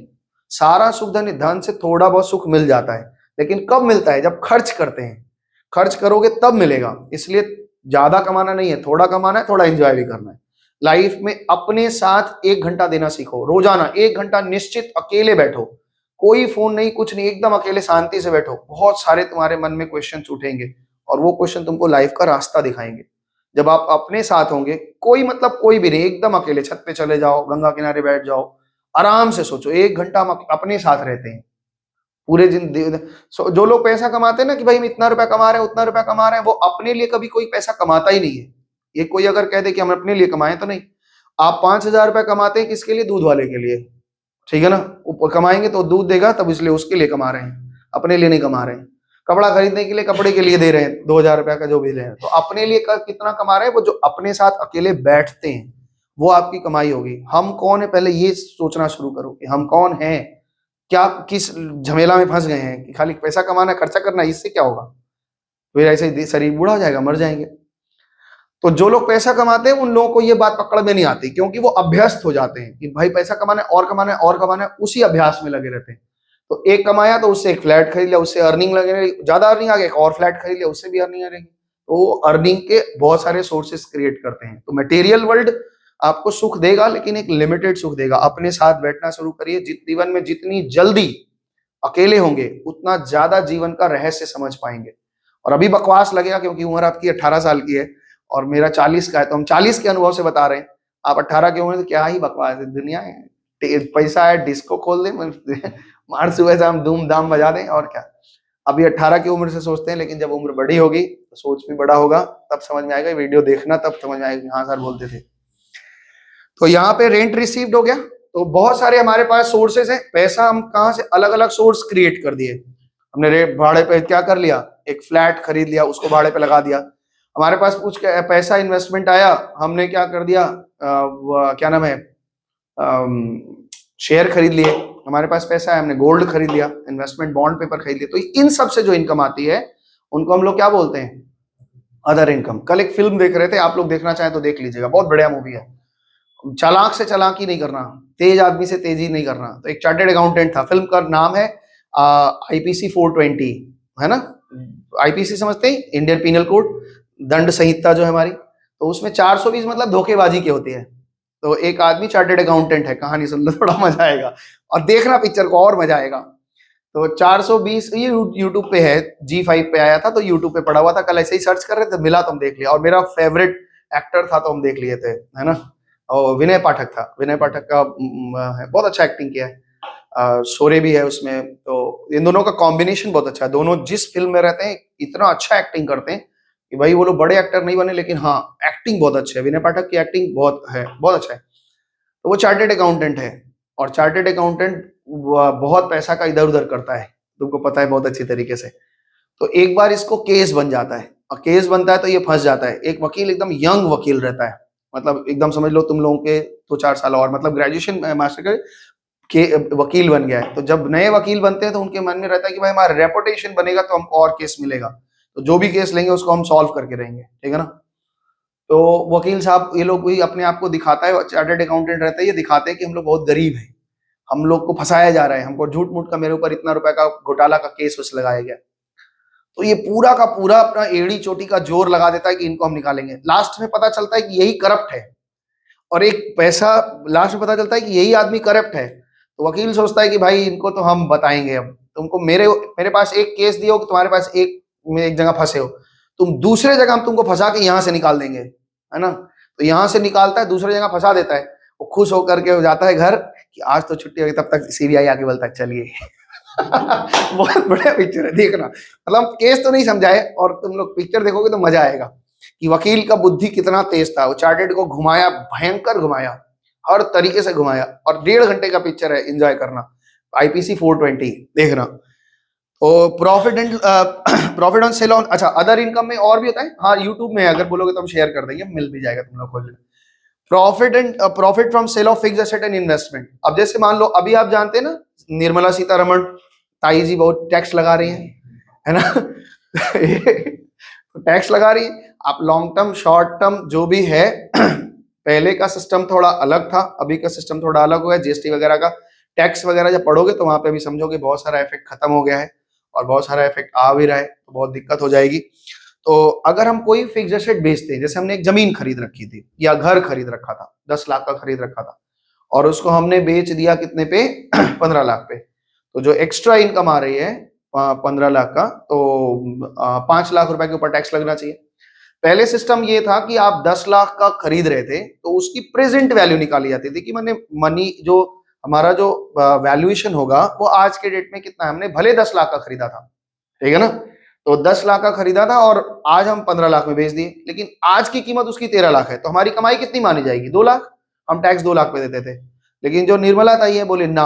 सारा सुख धन, धन से थोड़ा बहुत सुख मिल जाता है, लेकिन कब मिलता है? जब खर्च करते हैं। खर्च करोगे तब मिलेगा। इसलिए ज्यादा कमाना नहीं है, थोड़ा कमाना है, थोड़ा एंजॉय भी करना है। लाइफ में अपने साथ 1 घंटा देना सीखो। रोजाना 1 घंटा निश्चित अकेले बैठो, कोई फोन नहीं, कुछ नहीं, एकदम अकेले शांति से बैठो। बहुत सारे तुम्हारे मन में क्वेश्चन उठेंगे और वो क्वेश्चन तुमको लाइफ का रास्ता दिखाएंगे। जब आप अपने साथ होंगे, कोई मतलब कोई भी नहीं, एकदम अकेले छत पे चले जाओ, गंगा किनारे बैठ जाओ, आराम से सोचो। 1 घंटा हम अपने साथ रहते हैं पूरे दिन। जो लोग पैसा कमाते हैं ना कि भाई हम इतना रुपया कमा रहे हैं, उतना रुपया कमा रहे हैं, वो अपने लिए कभी कोई पैसा कमाता ही नहीं है। ये कोई अगर कह दे कि हम अपने लिए कमाए, तो नहीं। आप 5,000 रुपया कमाते हैं किसके लिए? दूध वाले के लिए, ठीक है ना। वो कमाएंगे तो दूध देगा, तब इसलिए उसके लिए कमा रहे हैं, अपने लिए नहीं कमा रहे हैं। कपड़ा खरीदने के लिए कपड़े के लिए दे रहे हैं 2,000 रुपया का जो भी ले रहे हैं, तो अपने लिए कितना कमा रहे हैं? वो जो अपने साथ अकेले बैठते हैं, वो आपकी कमाई होगी। हम कौन है, पहले ये सोचना शुरू करो कि हम कौन हैं। क्या किस झमेला में फंस गए हैं कि खाली पैसा कमाना, खर्चा करना, इससे क्या होगा? फिर ऐसे ही शरीर बूढ़ा हो जाएगा, मर जाएंगे। तो जो लोग पैसा कमाते हैं उन लोगों को ये बात पकड़ में नहीं आती, क्योंकि वो अभ्यस्त हो जाते हैं कि भाई पैसा कमाना है और कमाना है और कमाना है, उसी अभ्यास में लगे रहते हैं। तो एक कमाया तो उससे एक फ्लैट खरीद लिया, उससे अर्निंग लगे, ज्यादा अर्निंग आ गया, एक और फ्लैट खरीद लिया, उससे भी अर्निंग आ रहेगी। तो अर्निंग के बहुत सारे सोर्सेस क्रिएट करते हैं। तो मटेरियल वर्ल्ड आपको सुख देगा, लेकिन एक लिमिटेड सुख देगा। अपने साथ बैठना शुरू करिए। जीवन में जितनी जल्दी अकेले होंगे, उतना ज्यादा जीवन का रहस्य समझ पाएंगे। और अभी बकवास लगेगा क्योंकि उम्र आपकी 18 साल की है और मेरा 40 का है, तो हम 40 के अनुभव से बता रहे हैं। आप 18 के उम्र, तो क्या ही बकवास है, दुनिया है, पैसा है, डिस्को खोल दे मार सुबह से हम धूम धाम बजा दें, और क्या। अभी 18 की उम्र से सोचते हैं, लेकिन जब उम्र बड़ी होगी तो सोच भी बड़ा होगा, तब समझ में आएगा। वीडियो देखना तब समझ में आएगा, हाँ सर बोलते थे। तो यहाँ पे रेंट रिसीव्ड हो गया। तो बहुत सारे हमारे पास सोर्सेस हैं। पैसा हम कहाँ से, अलग अलग सोर्स क्रिएट कर दिए हमने। रेट भाड़े पे क्या कर लिया, एक फ्लैट खरीद लिया, उसको भाड़े पे लगा दिया। हमारे पास कुछ पैसा इन्वेस्टमेंट आया, हमने क्या कर दिया, क्या नाम है, शेयर खरीद लिए। हमारे पास पैसा है, हमने गोल्ड खरीद लिया, इन्वेस्टमेंट बॉन्ड पेपर खरीद लिया। तो इन सब से जो इनकम आती है उनको हम लोग क्या बोलते हैं? Other income. कल एक फिल्म देख रहे थे, आप लोग देखना चाहें तो देख लीजिएगा, बहुत बढ़िया मूवी है। चालाक से चालाकी नहीं करना, तेज आदमी से तेजी नहीं करना। तो एक चार्टेड अकाउंटेंट था, फिल्म का नाम है IPC 420, है ना। IPC समझते हैं, इंडियन पीनल कोड, दंड संहिता जो है हमारी। तो उसमें 420 मतलब धोखेबाजी की होती है। तो एक आदमी चार्टेड अकाउंटेंट है, कहानी सुन लो, थोड़ा मजा आएगा, और देखना पिक्चर को और मजा आएगा। तो 420 ये यूट्यूब पे है, G5 पे आया था, तो यूट्यूब पे पड़ा हुआ था, कल ऐसे ही सर्च कर रहे थे, मिला तो हम देख लिया। और मेरा फेवरेट एक्टर था तो हम देख लिए थे, है ना। और विनय पाठक था, विनय पाठक का है, बहुत अच्छा एक्टिंग किया है। शोरे भी है उसमें। तो इन दोनों का कॉम्बिनेशन बहुत अच्छा है। दोनों जिस फिल्म में रहते हैं इतना अच्छा एक्टिंग करते हैं कि भाई वो लोग बड़े एक्टर नहीं बने, लेकिन हाँ एक्टिंग बहुत अच्छी है। विनय पाठक की एक्टिंग बहुत है, बहुत अच्छा है। तो वो चार्टेड अकाउंटेंट है, और चार्टेड अकाउंटेंट बहुत पैसा का इधर उधर करता है, तुमको पता है बहुत अच्छी तरीके से। तो एक बार इसको केस बन जाता है, और केस बनता है तो ये फंस जाता है। एक वकील, एकदम यंग वकील रहता है, मतलब एकदम समझ लो तुम लोगों के 2-4 साल, और मतलब ग्रेजुएशन मास्टर के वकील बन गया है। तो जब नए वकील बनते हैं तो उनके मन में रहता है कि भाई हमारा रेपुटेशन बनेगा तो हमको और केस मिलेगा, तो जो भी केस लेंगे उसको हम सॉल्व करके रहेंगे, ठीक है ना। तो वकील साहब ये लोग भी अपने आप को दिखाता है, चार्टर्ड अकाउंटेंट रहता है, ये दिखाते हैं कि हम लोग बहुत गरीब हैं, हम लोग को फंसाया जा रहा है, हमको झूठ मूठ का, मेरे ऊपर इतना रुपए का घोटाला का केस उस लगाया गया। तो ये पूरा का पूरा अपना एड़ी चोटी का जोर लगा देता है कि इनको हम निकालेंगे। लास्ट में पता चलता है कि यही करप्ट है, और एक पैसा, लास्ट में पता चलता है कि यही आदमी करप्ट है। तो वकील सोचता है कि भाई इनको तो हम बताएंगे, अब तुमको मेरे मेरे पास एक केस दियो कि तुम्हारे पास एक जगह फंसे हो, तुम दूसरे जगह हम तुमको फंसा के यहाँ से निकाल देंगे, है ना। तो यहाँ से निकालता है, दूसरे जगह फंसा देता है, वो खुश होकर के जाता है घर कि आज तो छुट्टी होगी। तब तक CBI आके बोलता है चलिए बहुत बढ़िया पिक्चर है, देखना। मतलब केस तो नहीं समझाए, और तुम लोग पिक्चर देखोगे तो मजा आएगा कि वकील का बुद्धि कितना तेज था। वो चार्टेड को घुमाया, भयंकर घुमाया, हर तरीके से घुमाया, और 1.5 घंटे का पिक्चर है, एंजॉय करना। IPC 420 देखना। तो प्रॉफिट ऑन सेल ऑन, अच्छा अदर इनकम में और भी होता है, हाँ यूट्यूब में अगर बोलोगे तो हम शेयर कर देंगे, मिल भी जाएगा, तुम लोग खोज लेना। Profit from sale of fixed asset and investment. अब जैसे मान लो अभी आप जानते हैं ना, निर्मला सीतारमण ताई जी बहुत टैक्स लगा रही है ना टैक्स लगा रही है। आप लॉन्ग टर्म शॉर्ट टर्म जो भी है पहले का सिस्टम थोड़ा अलग था, अभी का सिस्टम थोड़ा अलग हुआ है। जीएसटी वगैरह का टैक्स वगैरह जब पढ़ोगे तो वहां पे भी समझोगे बहुत सारा इफेक्ट खत्म हो गया है और बहुत सारा इफेक्ट आ भी रहा है, तो बहुत दिक्कत हो जाएगी। तो अगर हम कोई फिक्स्ड एसेट बेचते हैं, जैसे हमने एक जमीन खरीद रखी थी या घर खरीद रखा था, 10 लाख का खरीद रखा था और उसको हमने बेच दिया कितने पे 15 लाख पे, तो जो एक्स्ट्रा इनकम आ रही है 15 लाख का, तो 5 लाख रुपए के ऊपर टैक्स लगना चाहिए। पहले सिस्टम ये था कि आप 10 लाख का खरीद रहे थे तो उसकी प्रेजेंट वैल्यू निकाली जाती थी कि मैंने मनी जो हमारा जो वैल्यूएशन होगा वो आज के डेट में कितना है। हमने भले 10 लाख का खरीदा था, ठीक है ना, तो 10 लाख का खरीदा था और आज हम 15 लाख में बेच दिए, लेकिन आज की कीमत उसकी 13 लाख है, तो हमारी कमाई कितनी मानी जाएगी? 2 लाख। हम टैक्स 2 लाख पे देते थे, लेकिन जो निर्मला ताई है बोले ना,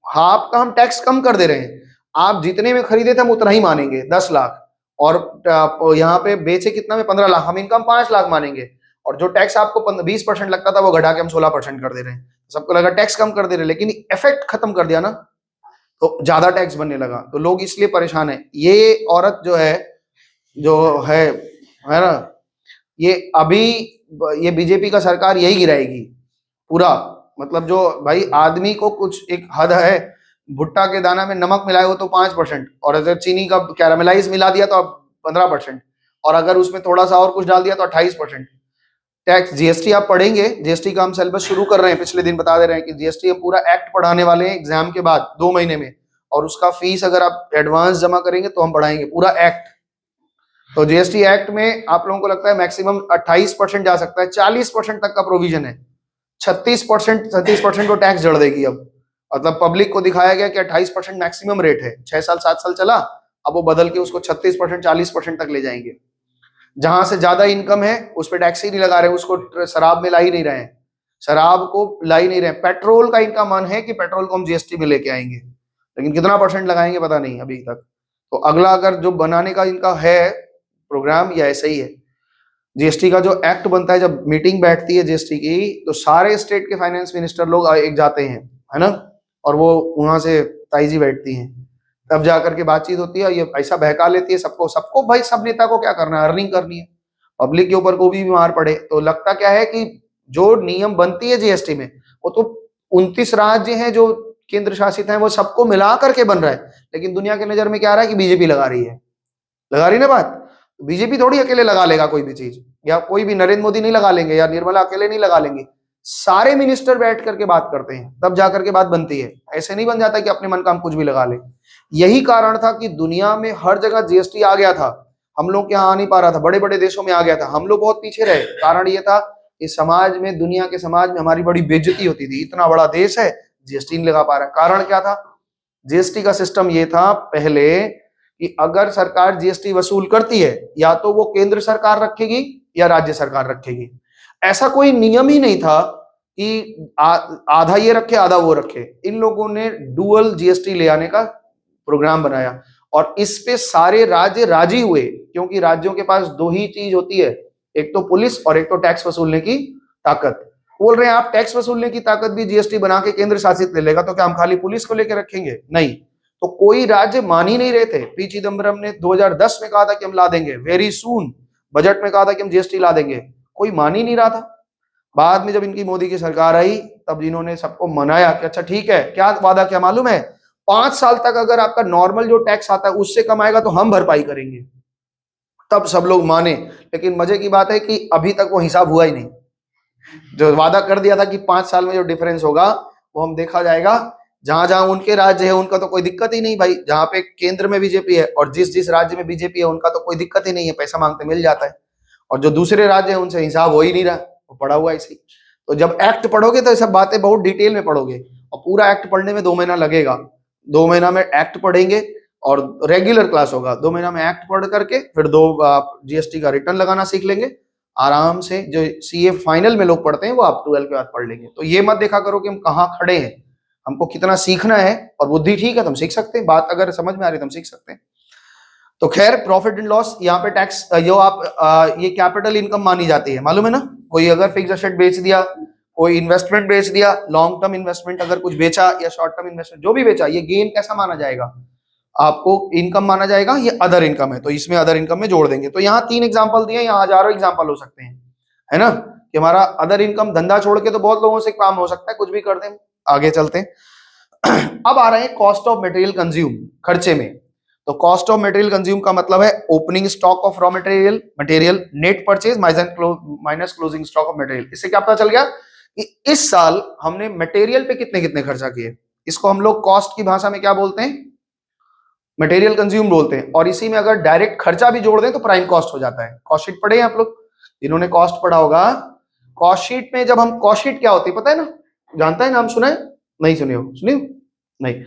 आपका हम टैक्स कम कर दे रहे हैं, आप जितने में खरीदे थे हम उतना ही मानेंगे 10 लाख, और यहाँ पे बेचे कितना में 15 लाख, हम इनकम 5 लाख मानेंगे, और जो टैक्स आपको 20% लगता था वो घटा के हम 16% कर दे रहे हैं। सबको लगा टैक्स कम कर दे रहे हैं, लेकिन इफेक्ट खत्म कर दिया ना, तो ज्यादा टैक्स बनने लगा, तो लोग इसलिए परेशान है। ये औरत जो है ना, ये अभी ये बीजेपी का सरकार यही गिराएगी पूरा। मतलब जो भाई आदमी को कुछ एक हद है, भुट्टा के दाना में नमक मिलाए हो तो 5%, और अगर चीनी का कैरामलाइज मिला दिया तो 15%, और अगर उसमें थोड़ा सा और कुछ डाल दिया तो 28% टैक्स। जीएसटी आप पढ़ेंगे, जीएसटी का हम सिलेबस शुरू कर रहे हैं, पिछले दिन बता दे रहे हैं कि जीएसटी हम पूरा एक्ट पढ़ाने वाले हैं एग्जाम के बाद 2 महीने में, और उसका फीस अगर आप एडवांस जमा करेंगे तो हम पढ़ाएंगे पूरा एक्ट। तो जीएसटी एक्ट में आप लोगों को लगता है मैक्सिमम 28% जा सकता है, 40% तक का प्रोविजन है। 36% को टैक्स जड़ देगी अब, मतलब पब्लिक को दिखाया गया कि 28% मैक्सिमम रेट है, 6 साल 7 साल चला, अब वो बदल के उसको 36% 40% तक ले जाएंगे। जहां से ज्यादा इनकम है उस पर टैक्स ही नहीं लगा रहे, उसको शराब में ला ही नहीं रहे, शराब को ला ही नहीं रहे। पेट्रोल का इनका मन है कि पेट्रोल को हम जीएसटी में लेके आएंगे, लेकिन कितना परसेंट लगाएंगे पता नहीं अभी तक। तो अगला अगर जो बनाने का इनका है प्रोग्राम, या ऐसा ही है। जीएसटी का जो एक्ट बनता है, जब मीटिंग बैठती है जीएसटी की, तो सारे स्टेट के फाइनेंस मिनिस्टर लोग एक जाते हैं, है ना, और वो वहां से ताई जी बैठती हैं, तब जाकर के बातचीत होती है। ये ऐसा बहका लेती है सबको, सबको भाई सब नेता को क्या करना है, अर्निंग करनी है, पब्लिक के ऊपर को भी मार पड़े। तो लगता क्या है कि जो नियम बनती है जीएसटी में, वो तो 29 राज्य हैं जो केंद्र शासित हैं, वो सबको मिला करके बन रहा है, लेकिन दुनिया के नजर में क्या आ रहा है कि बीजेपी लगा रही है, लगा रही ना बात। बीजेपी थोड़ी अकेले लगा लेगा कोई भी चीज, या कोई भी नरेंद्र मोदी नहीं लगा लेंगे, या निर्मला अकेले नहीं लगा लेंगे, सारे मिनिस्टर बैठ करके बात करते हैं तब जाकर के बात बनती है। ऐसे नहीं बन जाता कि अपने मन का हम कुछ भी लगा ले। यही कारण था कि दुनिया में हर जगह जीएसटी आ गया था, हम लोग के यहाँ आ नहीं पा रहा था, बड़े बड़े देशों में आ गया था, हम लोग बहुत पीछे रहे। कारण ये था कि समाज में, दुनिया के समाज में हमारी बड़ी बेइज्जती होती थी, इतना बड़ा देश है जीएसटी नहीं लगा पा रहा। कारण क्या था? जीएसटी का सिस्टम ये था पहले कि अगर सरकार जीएसटी वसूल करती है, या तो वो केंद्र सरकार रखेगी या राज्य सरकार रखेगी, ऐसा कोई नियम ही नहीं था कि आधा ये रखे आधा वो रखे। इन लोगों ने डुअल जीएसटी ले आने का प्रोग्राम बनाया, और इस पे सारे राज्य राजी हुए, क्योंकि राज्यों के पास 2 ही चीज होती है, एक तो पुलिस और एक तो टैक्स वसूलने की ताकत। बोल रहे हैं आप टैक्स वसूलने की ताकत भी जीएसटी बना के केंद्र शासित ले लेगा, तो क्या हम खाली पुलिस को लेकर रखेंगे? नहीं। तो कोई राज्य मान ही नहीं रहे थे। पी चिदम्बरम ने 2010 में कहा था कि हम ला देंगे, वेरी सून बजट में कहा था कि हम जीएसटी ला देंगे, कोई मान ही नहीं रहा था। बाद में जब इनकी मोदी की सरकार आई, तब इन्होंने सबको मनाया कि अच्छा ठीक है, क्या वादा क्या मालूम है, 5 साल तक अगर आपका नॉर्मल जो टैक्स आता है उससे कम आएगा तो हम भरपाई करेंगे। तब सब लोग माने, लेकिन मजे की बात है कि अभी तक वो हिसाब हुआ ही नहीं। जो वादा कर दिया था कि 5 साल में जो डिफरेंस होगा वो हम देखा जाएगा। जहां जहां उनके राज्य है उनका तो कोई दिक्कत ही नहीं भाई, जहां पे केंद्र में बीजेपी है और जिस जिस राज्य में बीजेपी है उनका तो कोई दिक्कत ही नहीं है, पैसा मांगते मिल जाता है। और जो दूसरे राज्य है उनसे हिसाब हो ही नहीं रहा, वो पड़ा हुआ ऐसे ही। तो जब एक्ट पढ़ोगे तो ये सब बातें बहुत डिटेल में पढ़ोगे, और पूरा एक्ट पढ़ने में 2 महीना लगेगा। 2 महीना में एक्ट पढ़ेंगे और रेगुलर क्लास होगा, 2 महीना में एक्ट पढ़ करके फिर 2 जीएसटी का रिटर्न लगाना सीख लेंगे आराम से। जो सीए फाइनल में लोग पढ़ते हैं वो आप 12 के बाद पढ़ लेंगे। तो ये मत देखा करो कि हम कहाँ खड़े हैं, हमको कितना सीखना है, और बुद्धि ठीक है तो हम सीख सकते हैं, बात अगर समझ में आ रही है तो हम सीख सकते हैं। तो खैर प्रॉफिट एंड लॉस यहाँ पे टैक्स जो आप ये कैपिटल इनकम मानी जाती है, मालूम है ना। कोई अगर फिक्स एसेट बेच दिया, कोई इन्वेस्टमेंट बेच दिया, लॉन्ग टर्म इन्वेस्टमेंट अगर कुछ बेचा या शॉर्ट टर्म इन्वेस्टमेंट जो भी बेचा, ये गेन कैसा माना जाएगा? आपको इनकम माना जाएगा, ये अदर इनकम है, तो इसमें अदर इनकम में जोड़ देंगे। तो यहाँ 3 एग्जांपल दिए, यहाँ हजारों एग्जांपल हो सकते हैं, है ना, कि हमारा अदर इनकम धंधा छोड़ के तो बहुत लोगों से काम हो सकता है, कुछ भी कर दें। आगे चलते हैं। अब आ रहे हैं कॉस्ट ऑफ मटेरियल कंज्यूम, खर्चे में। तो कॉस्ट ऑफ मटेरियल कंज्यूम का मतलब है opening stock of raw material, net purchase minus closing stock of material. इससे क्या पता चल गया कि इस साल हमने मटेरियल पे कितने कितने खर्चा किए। इसको हम लोग कॉस्ट की भाषा में क्या बोलते हैं? मटेरियल कंज्यूम बोलते हैं। और इसी में अगर डायरेक्ट खर्चा भी जोड़ दें तो प्राइम कॉस्ट हो जाता है। कॉस्ट शीट पढ़े हैं आप लोग? जिन्होंने कॉस्ट पढ़ा होगा, कॉस्ट शीट में जब हम, कॉस्ट शीट क्या होती है पता है ना? जानता है, नाम सुना है? नहीं सुने हो? सुनिए, नहीं।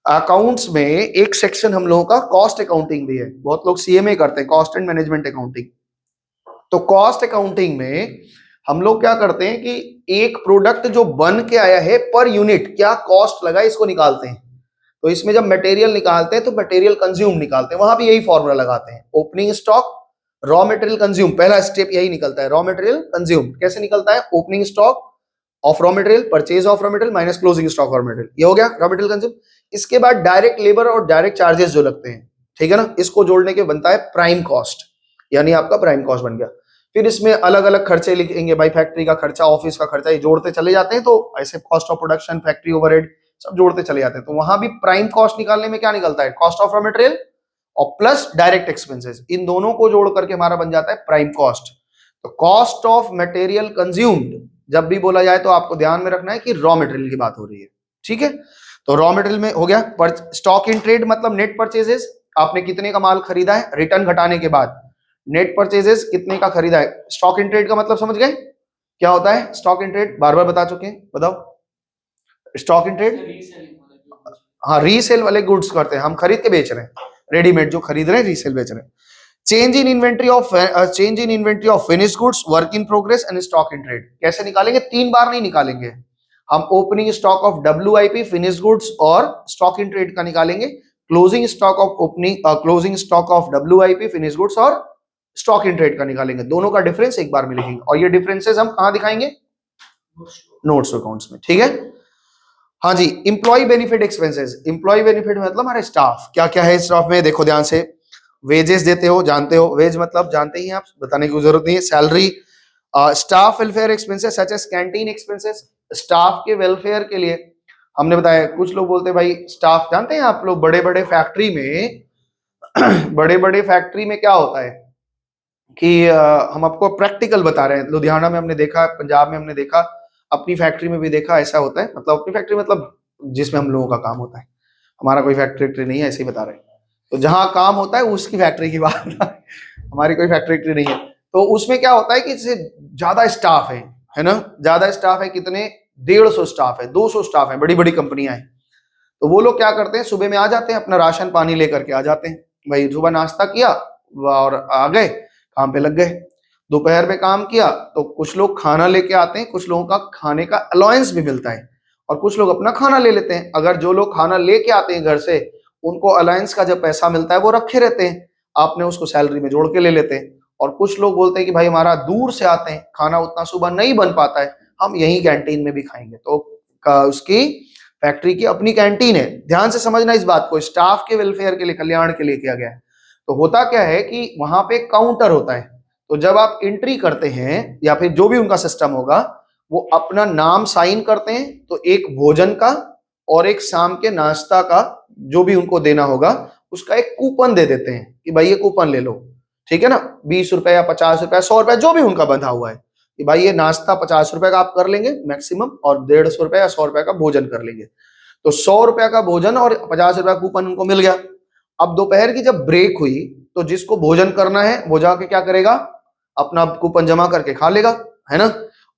अकाउंट्स में एक सेक्शन हम लोगों का कॉस्ट अकाउंटिंग भी है। बहुत लोग सीएमए करते हैं, कॉस्ट एंड मैनेजमेंट अकाउंटिंग। तो कॉस्ट अकाउंटिंग में हम लोग क्या करते हैं कि एक प्रोडक्ट जो बन के आया है पर यूनिट क्या कॉस्ट लगा, इसको निकालते हैं। तो इसमें जब मटेरियल निकालते हैं तो मटेरियल कंज्यूम निकालते हैं, वहां भी यही फॉर्मूला लगाते हैं। Opening stock raw material consume, पहला स्टेप यही निकलता है। रॉ मटेरियल कंज्यूम कैसे निकलता है? Opening stock of raw material, purchase of raw material minus closing stock of raw material, ये हो गया रॉ मटेरियल कंज्यूम। इसके बाद डायरेक्ट लेबर और डायरेक्ट चार्जेस जो लगते हैं, ठीक है ना, इसको जोड़ने के बनता है प्राइम कॉस्ट, यानी आपका प्राइम कॉस्ट बन गया। फिर इसमें अलग अलग खर्चे लिखेंगे भाई, फैक्ट्री का खर्चा, ऑफिस का खर्चा, ये जोड़ते चले जाते हैं। तो ऐसे cost of production, factory overhead, सब जोड़ते चले जाते हैं। तो वहां भी प्राइम कॉस्ट निकालने में क्या निकलता है? कॉस्ट ऑफ रॉ मटेरियल और प्लस डायरेक्ट एक्सपेंसेस, इन दोनों को जोड़ करके हमारा बन जाता है प्राइम कॉस्ट। तो कॉस्ट ऑफ मटेरियल कंज्यूम्ड जब भी बोला जाए तो आपको ध्यान में रखना है कि रॉ मटेरियल की बात हो रही है, ठीक है। तो रॉ मटेरियल में हो गया। स्टॉक इन ट्रेड मतलब नेट परचेजेस, आपने कितने का माल खरीदा है रिटर्न घटाने के बाद, नेट परचेजेस कितने का खरीदा है। स्टॉक इन ट्रेड का मतलब समझ गए क्या होता है? स्टॉक इन ट्रेड बार बार बता चुके हैं, बताओ। स्टॉक इन ट्रेड, हाँ, रीसेल वाले गुड्स करते हैं, हम खरीद के बेच रहे हैं, रेडीमेड जो खरीद रहे हैं रीसेल बेच रहे हैं। Change in inventory of finished goods, work in progress and stock in trade कैसे निकालेंगे? 3 बार नहीं निकालेंगे हम। Opening stock of WIP finished goods और स्टॉक इन ट्रेड का निकालेंगे। Closing stock of WIP finished goods और स्टॉक इन ट्रेड का निकालेंगे। दोनों का डिफरेंस एक बार में लिखेंगे, और ये डिफरेंसेस हम कहां दिखाएंगे? नोट्स अकाउंट्स में, ठीक है। हाँ जी, employee benefit expenses. Employee benefit मतलब हमारे स्टाफ, क्या क्या है स्टाफ में, देखो ध्यान से। वेजेस देते हो, जानते हो, वेज मतलब जानते ही हैं आप, बताने की जरूरत नहीं है। Salary, staff welfare expenses such as canteen expenses, staff के वेलफेयर के लिए हमने बताया। कुछ लोग बोलते हैं भाई स्टाफ, जानते हैं आप लोग बड़े बड़े फैक्ट्री में बड़े बड़े फैक्ट्री में क्या होता है कि हम आपको प्रैक्टिकल बता रहे हैं। लुधियाना में हमने देखा, पंजाब में हमने देखा, अपनी फैक्ट्री में भी देखा, ऐसा होता है। मतलब अपनी फैक्ट्री मतलब जिसमें हम लोगों का काम होता है, हमारा कोई फैक्ट्री नहीं है, ऐसे ही बता रहे हैं। तो जहां काम होता है उसकी फैक्ट्री की बात है, हमारी कोई फैक्ट्री नहीं है। तो उसमें क्या होता है कि जैसे ज्यादा स्टाफ है ना, ज्यादा स्टाफ है, कितने 150 स्टाफ है, 200 स्टाफ है, बड़ी बड़ी कंपनियां हैं। तो वो लोग क्या करते हैं, सुबह में आ जाते हैं, अपना राशन पानी लेकर के आ जाते हैं भाई। सुबह नाश्ता किया और आ गए, काम पे लग गए। दोपहर में काम किया तो कुछ लोग खाना लेके आते हैं, कुछ लोगों का खाने का अलाउंस भी मिलता है, और कुछ लोग अपना खाना ले लेते हैं। अगर जो लोग खाना लेके आते हैं घर से, उनको अलायंस का जब पैसा मिलता है वो रखे रहते हैं, आपने उसको सैलरी में जोड़ के ले लेते हैं। और कुछ लोग बोलते हैं कि भाई हमारा दूर से आते हैं, खाना उतना सुबह नहीं बन पाता है, हम यहीं कैंटीन में भी खाएंगे। तो उसकी फैक्ट्री की अपनी कैंटीन है। ध्यान से समझना इस बात को, स्टाफ के वेलफेयर के लिए, कल्याण के लिए किया गया है। तो होता क्या है कि वहां पे काउंटर होता है, तो जब आप एंट्री करते हैं या फिर जो भी उनका सिस्टम होगा, वो अपना नाम साइन करते हैं, तो एक भोजन का और एक शाम के नाश्ता का जो भी उनको देना होगा उसका एक कूपन दे देते हैं कि भाई ये कूपन ले लो, ठीक है ना। 20 रुपए या 50 रुपए 100 रुपए जो भी उनका बंधा हुआ है कि भाई ये नाश्ता 50 रुपए का आप कर लेंगे मैक्सिमम, और 150 रुपए या 100 रुपए का भोजन कर लेंगे। तो 100 रुपए का भोजन और 50 रुपए का कूपन उनको मिल गया। अब दोपहर की जब ब्रेक हुई तो जिसको भोजन करना है वो जाके क्या करेगा, अपना कूपन जमा करके खा लेगा, है ना।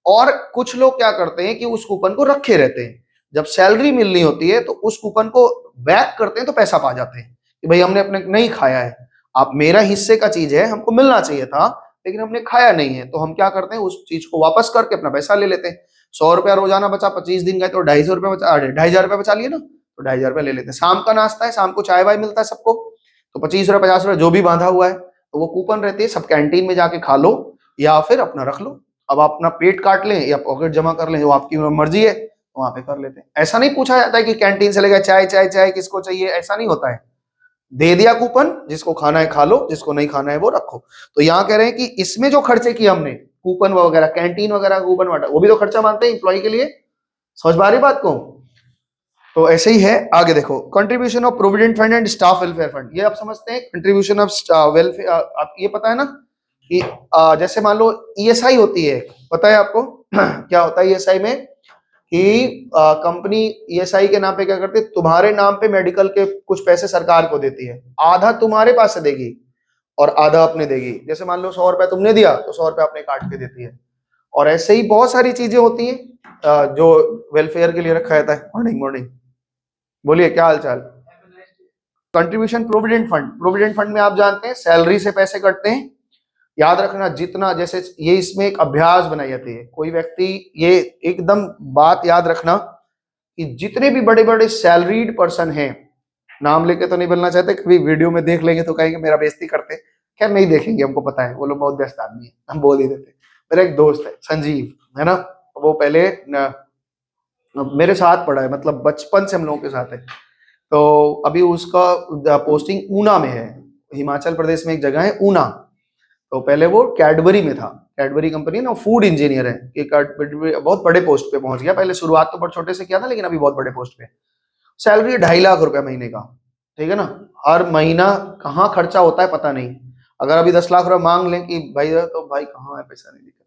और कुछ लोग क्या करते हैं कि उस कूपन को रखे रहते हैं, जब सैलरी मिलनी होती है तो उस कूपन को बैक करते हैं, तो पैसा पा जाते हैं कि भाई हमने अपने नहीं खाया है, आप मेरा हिस्से का चीज है, हमको मिलना चाहिए था लेकिन हमने खाया नहीं है। तो हम क्या करते हैं, उस चीज को वापस करके अपना पैसा ले लेते हैं। 100 रुपया रोजाना बचा, 25 दिन गए तो 250 रुपया बचा, 2,500 रुपया बचा लिए ना, तो 2,500 रुपया ले लेते हैं। शाम का नाश्ता है, शाम को चाय वाय मिलता है सबको, तो 25 रुपया 50 रुपया जो भी बांधा हुआ है, तो वो कूपन रहती है, सब कैंटीन में जाके खा लो या फिर अपना रख लो। अब आप अपना पेट काट लें या पॉकेट जमा कर लें, वो आपकी मर्जी है, वहां पे कर लेते हैं। ऐसा नहीं पूछा जाता है कि कैंटीन से लेकर चाय चाय चाय किसको चाहिए, ऐसा नहीं होता है। दे दिया कूपन, जिसको खाना है खा लो, जिसको नहीं खाना है वो रखो। तो यहाँ कह रहे हैं कि इसमें जो खर्चे किए हमने, कूपन वगैरह, कैंटीन वगैरह कूपन वाटा, वो भी तो खर्चा मानते हैं इम्प्लॉय के लिए। समझ पा रही बात को? तो ऐसे ही है। आगे देखो, contribution of provident fund and staff welfare fund, ये आप समझते हैं। कंट्रीब्यूशन ऑफ वेलफेयर, आप ये पता है ना कि जैसे मान लो ईएसआई होती है, पता है आपको क्या होता है ईएसआई में? कि कंपनी ईएसआई के नाम पे क्या करती है, तुम्हारे नाम पे मेडिकल के कुछ पैसे सरकार को देती है, आधा तुम्हारे पास से देगी और आधा अपने देगी। जैसे मान लो 100 रुपए तुमने दिया तो 100 रुपए अपने काट के देती है। और ऐसे ही बहुत सारी चीजें होती हैं जो वेलफेयर के लिए रखा जाता है। मॉर्निंग मॉर्निंग, बोलिए क्या हाल चाल। Contribution provident fund, provident fund में आप जानते हैं सैलरी से पैसे कटते हैं। याद रखना, जितना, जैसे ये इसमें एक अभ्यास बनाई जाती है, कोई व्यक्ति, ये एकदम बात याद रखना कि जितने भी बड़े बड़े सैलरीड पर्सन हैं, नाम लेके तो नहीं बोलना चाहते, कभी वीडियो में देख लेंगे तो कहेंगे मेरा बेइज्जती करते। खैर नहीं देखेंगे, हमको पता है वो लोग बहुत व्यस्त आदमी है, हम बोल ही देते। मेरा एक दोस्त है संजीव, है ना, वो पहले मेरे साथ पढ़ा है, मतलब बचपन से हम लोगों के साथ है। तो अभी उसका पोस्टिंग ऊना में है, हिमाचल प्रदेश में एक जगह है ऊना। तो पहले वो कैडबरी में था, कैडबरी कंपनी है ना, फूड इंजीनियर है, कि बहुत बड़े पोस्ट पे पहुंच गया। पहले शुरुआत तो बहुत छोटे से किया था, लेकिन अभी बहुत बड़े पोस्ट पे। सैलरी 2.5 लाख रुपए महीने का, ठीक है ना। हर महीना कहाँ खर्चा होता है पता नहीं। अगर अभी 10 लाख रुपए मांग लें कि भाई, तो भाई कहाँ है पैसा, नहीं दिक्कत।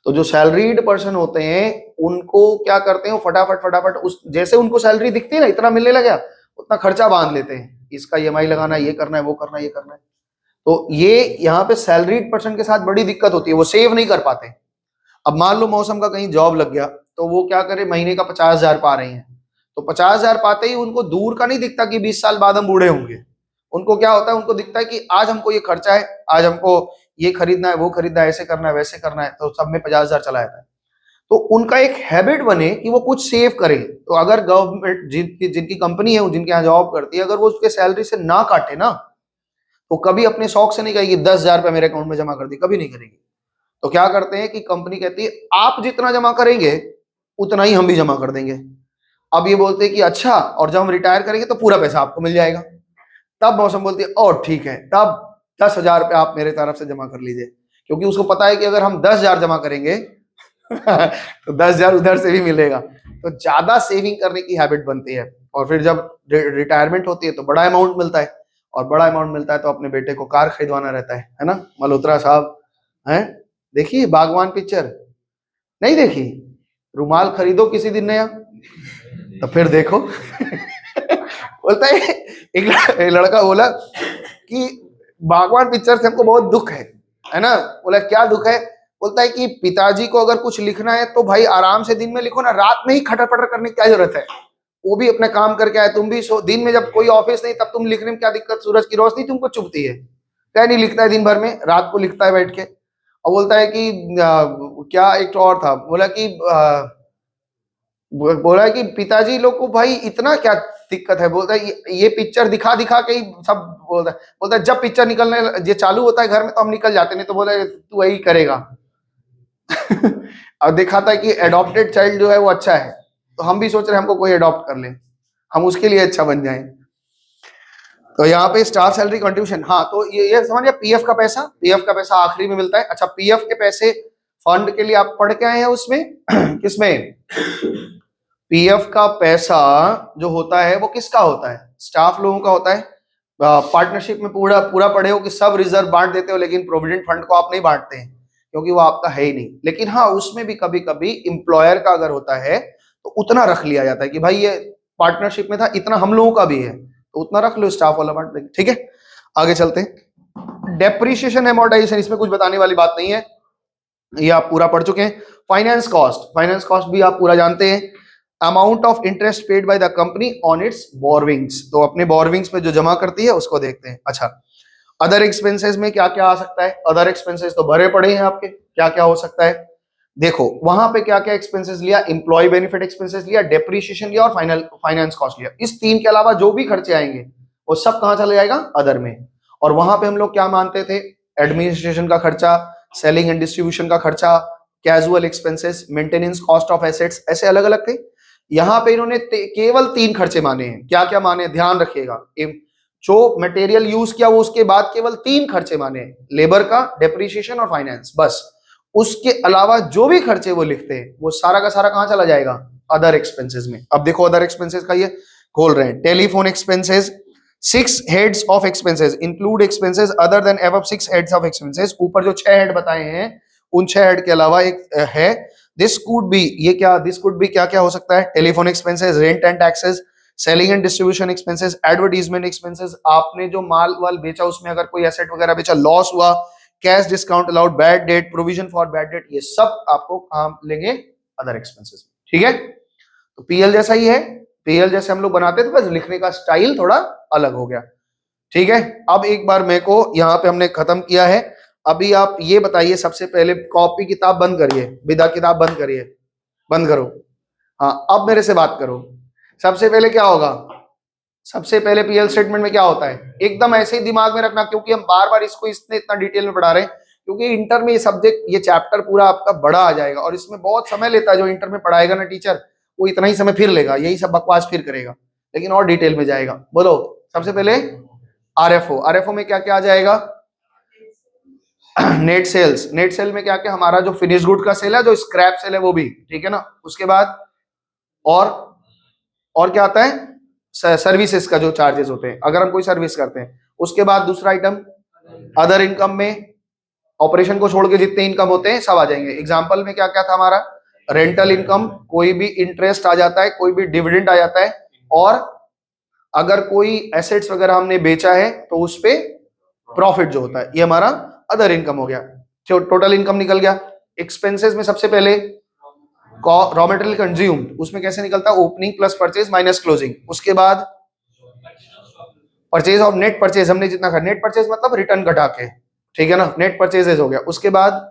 तो जो सैलरीड पर्सन होते हैं उनको क्या करते हैं, वो फटाफट फटाफट उस, जैसे उनको सैलरी दिखती है ना, इतना मिलने लगा, उतना खर्चा बांध लेते हैं, इसका ईएमआई लगाना है, ये करना है, वो करना है, ये करना है। तो ये यहाँ पे सैलरीड पर्सन के साथ बड़ी दिक्कत होती है, वो सेव नहीं कर पाते। अब मान लो मौसम का कहीं जॉब लग गया, तो वो क्या करे, महीने का 50,000 पा रहे हैं, तो 50,000 पाते ही उनको दूर का नहीं दिखता कि 20 साल बाद हम बूढ़े होंगे। उनको क्या होता है, उनको दिखता है कि आज हमको ये खर्चा है, आज हमको ये खरीदना है, वो खरीदना है, ऐसे करना है, वैसे करना है, तो सब में 50,000 चला जाता है। तो उनका एक हैबिट बने कि वो कुछ सेव करें। तो अगर गवर्नमेंट, जिनकी कंपनी है, जिनके यहाँ जॉब करती है, अगर वो उसके सैलरी से ना काटे ना, तो कभी अपने शौक से नहीं कहेगी 10,000 रुपए मेरे अकाउंट में जमा कर दी, कभी नहीं करेगी। तो क्या करते हैं कि कंपनी कहती है आप जितना जमा करेंगे उतना ही हम भी जमा कर देंगे। अब ये बोलते हैं कि अच्छा, और जब हम रिटायर करेंगे तो पूरा पैसा आपको मिल जाएगा। तब मौसम बोलती है और ठीक है, तब 10,000 रुपये आप मेरे तरफ से जमा कर लीजिए, क्योंकि उसको पता है कि अगर हम 10,000 जमा करेंगे तो 10,000 उधर से भी मिलेगा। तो ज्यादा सेविंग करने की हैबिट बनती है, और फिर जब रिटायरमेंट होती है तो बड़ा अमाउंट मिलता है, और बड़ा अमाउंट मिलता है तो अपने बेटे को कार खरीदवाना रहता है ना। मल्होत्रा साहब हैं, देखिए बागवान पिक्चर, नहीं देखी? रुमाल खरीदो किसी दिन नया, तो फिर देखो बोलता है, एक लड़का बोला कि बागवान पिक्चर से हमको बहुत दुख है ना। बोला क्या दुख है? बोलता है कि पिताजी को अगर कुछ लिखना है तो भाई आराम से दिन में लिखो ना, रात में ही खटर पटर करने की क्या जरूरत है। वो भी अपना काम करके आए, तुम भी सो, दिन में जब कोई ऑफिस नहीं तब तुम लिखने में क्या दिक्कत, सूरज की रोशनी तुमको चुभती है, क्या नहीं लिखता है दिन भर में, रात को लिखता है बैठ के। और बोलता है कि क्या एक तो और था, बोला कि बोला कि पिताजी लोग को भाई इतना क्या दिक्कत है। बोलता है ये पिक्चर दिखा दिखा के ही सब, बोलता है जब पिक्चर निकलने ये चालू होता है घर में तो हम निकल जाते, नहीं तो बोला तू वही करेगा और दिखाता है कि एडॉप्टेड चाइल्ड जो है वो अच्छा है, तो हम भी सोच रहे हैं हमको कोई एडॉप्ट कर ले, हम उसके लिए अच्छा बन जाएं। तो यहाँ पे स्टाफ सैलरी कंट्रीब्यूशन, हाँ, तो ये समझिए पीएफ का पैसा, पीएफ का पैसा आखिरी में मिलता है। अच्छा, पीएफ के पैसे फंड के लिए आप पढ़ के आए हैं उसमें किसमें? पीएफ का पैसा जो होता है वो किसका होता है? स्टाफ लोगों का होता है। पार्टनरशिप में पूरा पूरा पढ़े हो कि सब रिजर्व बांट देते हो, लेकिन प्रोविडेंट फंड को आप नहीं बांटते हैं क्योंकि वो आपका है ही नहीं। लेकिन हाँ, उसमें भी कभी कभी एम्प्लॉयर का अगर होता है तो उतना रख लिया जाता है कि भाई ये पार्टनरशिप में था, इतना हम लोगों का भी है, तो उतना रख लो, स्टाफ वाला बांट देंगे। ठीक है, आगे चलते हैं। डेप्रीशिएशन एमोर्टाइजेशन, इसमें कुछ बताने वाली बात नहीं है, ये आप पूरा पढ़ चुके हैं। फाइनेंस कॉस्ट, फाइनेंस कॉस्ट भी आप पूरा जानते हैं। Amount of interest paid by the company on its borrowings, तो अपने बोरविंग्स पे जो जमा करती है उसको देखते हैं। अच्छा, अदर एक्सपेंसेस में क्या क्या आ सकता है? अदर एक्सपेंसेस तो भरे पड़े हैं आपके, क्या क्या हो सकता है देखो वहां पे क्या क्या एक्सपेंसेस लिया, एम्प्लॉय बेनिफिट एक्सपेंसेस लिया, डेप्रीशिएशन लिया और फाइनेंस कॉस्ट लिया। इस तीन के अलावा जो भी खर्चे आएंगे वो सब कहां चला जाएगा? अदर में। और वहां पे हम लोग क्या मानते थे? एडमिनिस्ट्रेशन का खर्चा, सेलिंग एंड डिस्ट्रीब्यूशन का खर्चा, casual expenses, maintenance cost of assets, ऐसे अलग अलग थे। यहाँ पे इन्होंने केवल 3 खर्चे माने हैं। क्या क्या माने, ध्यान रखिएगा, जो मटेरियल यूज किया वो उसके बाद केवल 3 खर्चे माने, लेबर का, डेप्रिसिएशन और फाइनेंस, बस। उसके अलावा जो भी खर्चे वो लिखते हैं वो सारा का सारा कहां चला जाएगा, अदर एक्सपेंसेस में। अब देखो अदर एक्सपेंसेस का ये खोल रहे हैं, telephone expenses, 6 heads of expenses include expenses other than above 6 heads of expenses. ऊपर जो 6 हेड बताए हैं उन 6 हेड के अलावा एक है, दिस कुड बी, ये क्या, दिस कुड बी क्या क्या हो सकता है, telephone expenses, rent and taxes, selling and distribution expenses, advertisement expenses, आपने जो माल वाल बेचा उसमें अगर कोई एसेट वगैरह बेचा, लॉस हुआ, cash discount allowed, bad debt, provision for bad debt, ये सब आपको काम लेंगे अदर एक्सपेंसेस। ठीक है, तो पीएल जैसा ही है, पीएल जैसे हम लोग बनाते थे, बस लिखने का स्टाइल थोड़ा अलग हो गया। ठीक है, अब एक बार मेरे को यहाँ पे हमने खत्म किया है। अभी आप ये बताइए, सबसे पहले कॉपी किताब बंद करिए, विदा किताब बंद करिए, बंद करो। हाँ, अब मेरे से बात करो। सबसे पहले क्या होगा, सबसे पहले पीएल स्टेटमेंट में क्या होता है, एकदम ऐसे ही दिमाग में रखना, क्योंकि हम बार बार इसको इसने इतना डिटेल में पढ़ा रहे हैं, क्योंकि इंटर में ये सब्जेक्ट, ये चैप्टर पूरा आपका बड़ा आ जाएगा और इसमें बहुत समय लेता है। जो इंटर में पढ़ाएगा ना टीचर, वो इतना ही समय फिर लेगा, यही सब बकवास फिर करेगा, लेकिन और डिटेल में जाएगा। बोलो, सबसे पहले आरएफओ, आरएफओ में क्या क्या आ जाएगा, नेट सेल्स, नेट सेल में क्या क्या, हमारा जो फिनिश गुड का सेल है, जो स्क्रैप सेल है वो भी, ठीक है ना। उसके बाद और क्या आता है, सर्विसेज का जो चार्जेस होते हैं अगर हम कोई सर्विस करते हैं। उसके बाद दूसरा आइटम अदर इनकम में ऑपरेशन को छोड़ के जितने इनकम होते हैं सब आ जाएंगे। एग्जांपल में क्या क्या था हमारा, रेंटल इनकम, कोई भी इंटरेस्ट आ जाता है, कोई भी डिविडेंड आ जाता है, और अगर कोई एसेट्स वगैरह हमने बेचा है तो उस पे प्रॉफिट जो होता है, ये हमारा अदर इनकम हो गया। टोटल इनकम निकल गया। एक्सपेंसेस में सबसे पहले रॉ मटेरियल कंज्यूम, उसमें कैसे निकलता है, opening plus purchase minus closing. उसके बाद परचेज और नेट परचेज, हमने जितना खरीदा, नेट परचेज मतलब रिटर्न घटा के, ठीक है ना, नेट परचेजेज हो गया। उसके बाद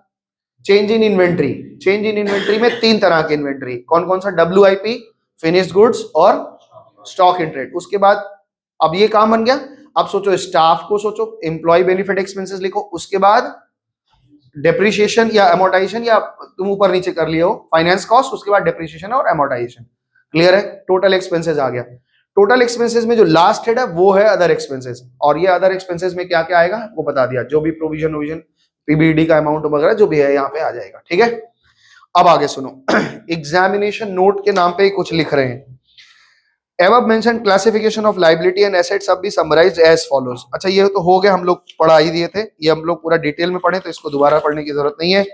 change in inventory, change in inventory में 3 तरह की इन्वेंट्री, कौन कौन सा, डब्ल्यूआईपी, फिनिश्ड गुड्स और स्टॉक इन ट्रेड। उसके बाद अब ये काम बन गया, अब सोचो स्टाफ को, सोचो एम्प्लॉय बेनिफिट एक्सपेंसेस लिखो। उसके बाद डेप्रिसिएशन या अमोर्टाइजेशन, या तुम ऊपर नीचे कर लियो, फाइनेंस कॉस्ट, उसके बाद डेप्रिसिएशन और अमोर्टाइजेशन। क्लियर है, टोटल एक्सपेंसेस आ गया। टोटल एक्सपेंसेस में जो लास्ट हेड है वो है अदर एक्सपेंसेस, और ये अदर एक्सपेंसेस में क्या क्या आएगा वो बता दिया, जो भी प्रोविजन वोविजन, पीबीडी का अमाउंट वगैरह जो भी है यहाँ पे आ जाएगा। ठीक है, अब आगे सुनो, एग्जामिनेशन नोट के नाम पे कुछ लिख रहे हैं, above mentioned classification of liability and assets सब भी summarized as follows। अच्छा, ये तो हो गया, हम लोग पढ़ा ही दिए थे, ये हम लोग पूरा डिटेल में पढ़े तो इसको दोबारा पढ़ने की जरूरत नहीं है।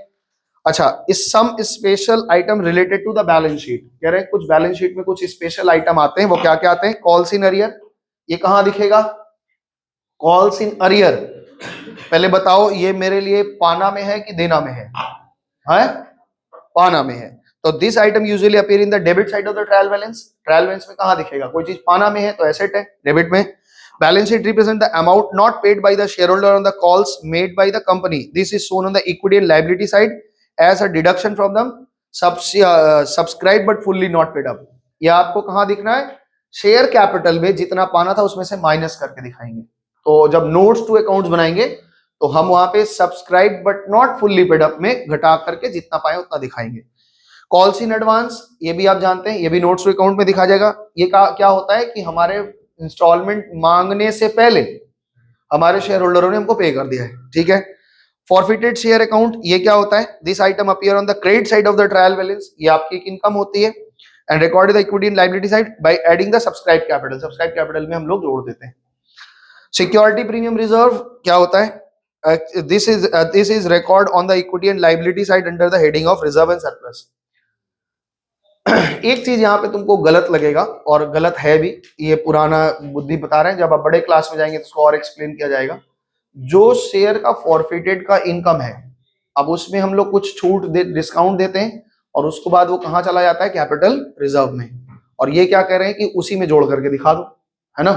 अच्छा, इस some special item related to the balance sheet, कह रहे हैं कुछ बैलेंस शीट में कुछ स्पेशल आइटम आते हैं, वो क्या क्या आते हैं, कॉल्स इन अरियर, ये कहां दिखेगा, कॉल्स इन अरियर। पहले बताओ ये मेरे लिए पाना में है कि देना में है पाना में है। तो this item usually appear in the debit side of the trial balance, trial balance में कहां दिखेगा, कोई चीज पाना में है तो एसेट है, डेबिट में। Balance sheet represent the amount not paid by the share holder on the calls made by the company, this is shown on the equity and liability side as a deduction from the subscribe but fully not paid up. ये आपको कहां दिखना है, share capital में जितना पाना था उसमें से माइनस करके दिखाएंगे। तो जब नोट्स टू अकाउंट्स बनाएंगे तो हम वहां पे subscribe but not fully paid up में घटा करके जितना पाए उतना दिखाएंगे। कॉल्स इन एडवांस, ये भी आप जानते हैं, ये भी नोट्स टू अकाउंट में दिखा जाएगा। ये क्या होता है कि हमारे इंस्टॉलमेंट मांगने से पहले हमारे शेयर होल्डरों ने हमको पे कर दिया है। ठीक है, फॉरफिटेड शेयर अकाउंट, ये क्या होता है, this item appear on the credit side of the trial balance, ये आपकी एक इनकम होती है, and record the equity and liability side by adding the subscribe capital, subscribe capital में हम लोग जोड़ देते हैं। सिक्योरिटी प्रीमियम रिजर्व क्या होता है, this is record on the equity and liability side under the heading of reserve and surplus। एक चीज यहाँ पे तुमको गलत लगेगा, और गलत है भी, ये पुराना बुद्धि बता रहे हैं, जब आप बड़े क्लास में जाएंगे तो उसको और एक्सप्लेन किया जाएगा। जो शेयर का फॉरफिटेड का इनकम है, अब उसमें हम लोग कुछ छूट डिस्काउंट देते हैं, और उसके बाद वो कहाँ चला जाता है, कैपिटल रिजर्व में। और ये क्या कह रहे हैं कि उसी में जोड़ करके दिखा दो, है ना।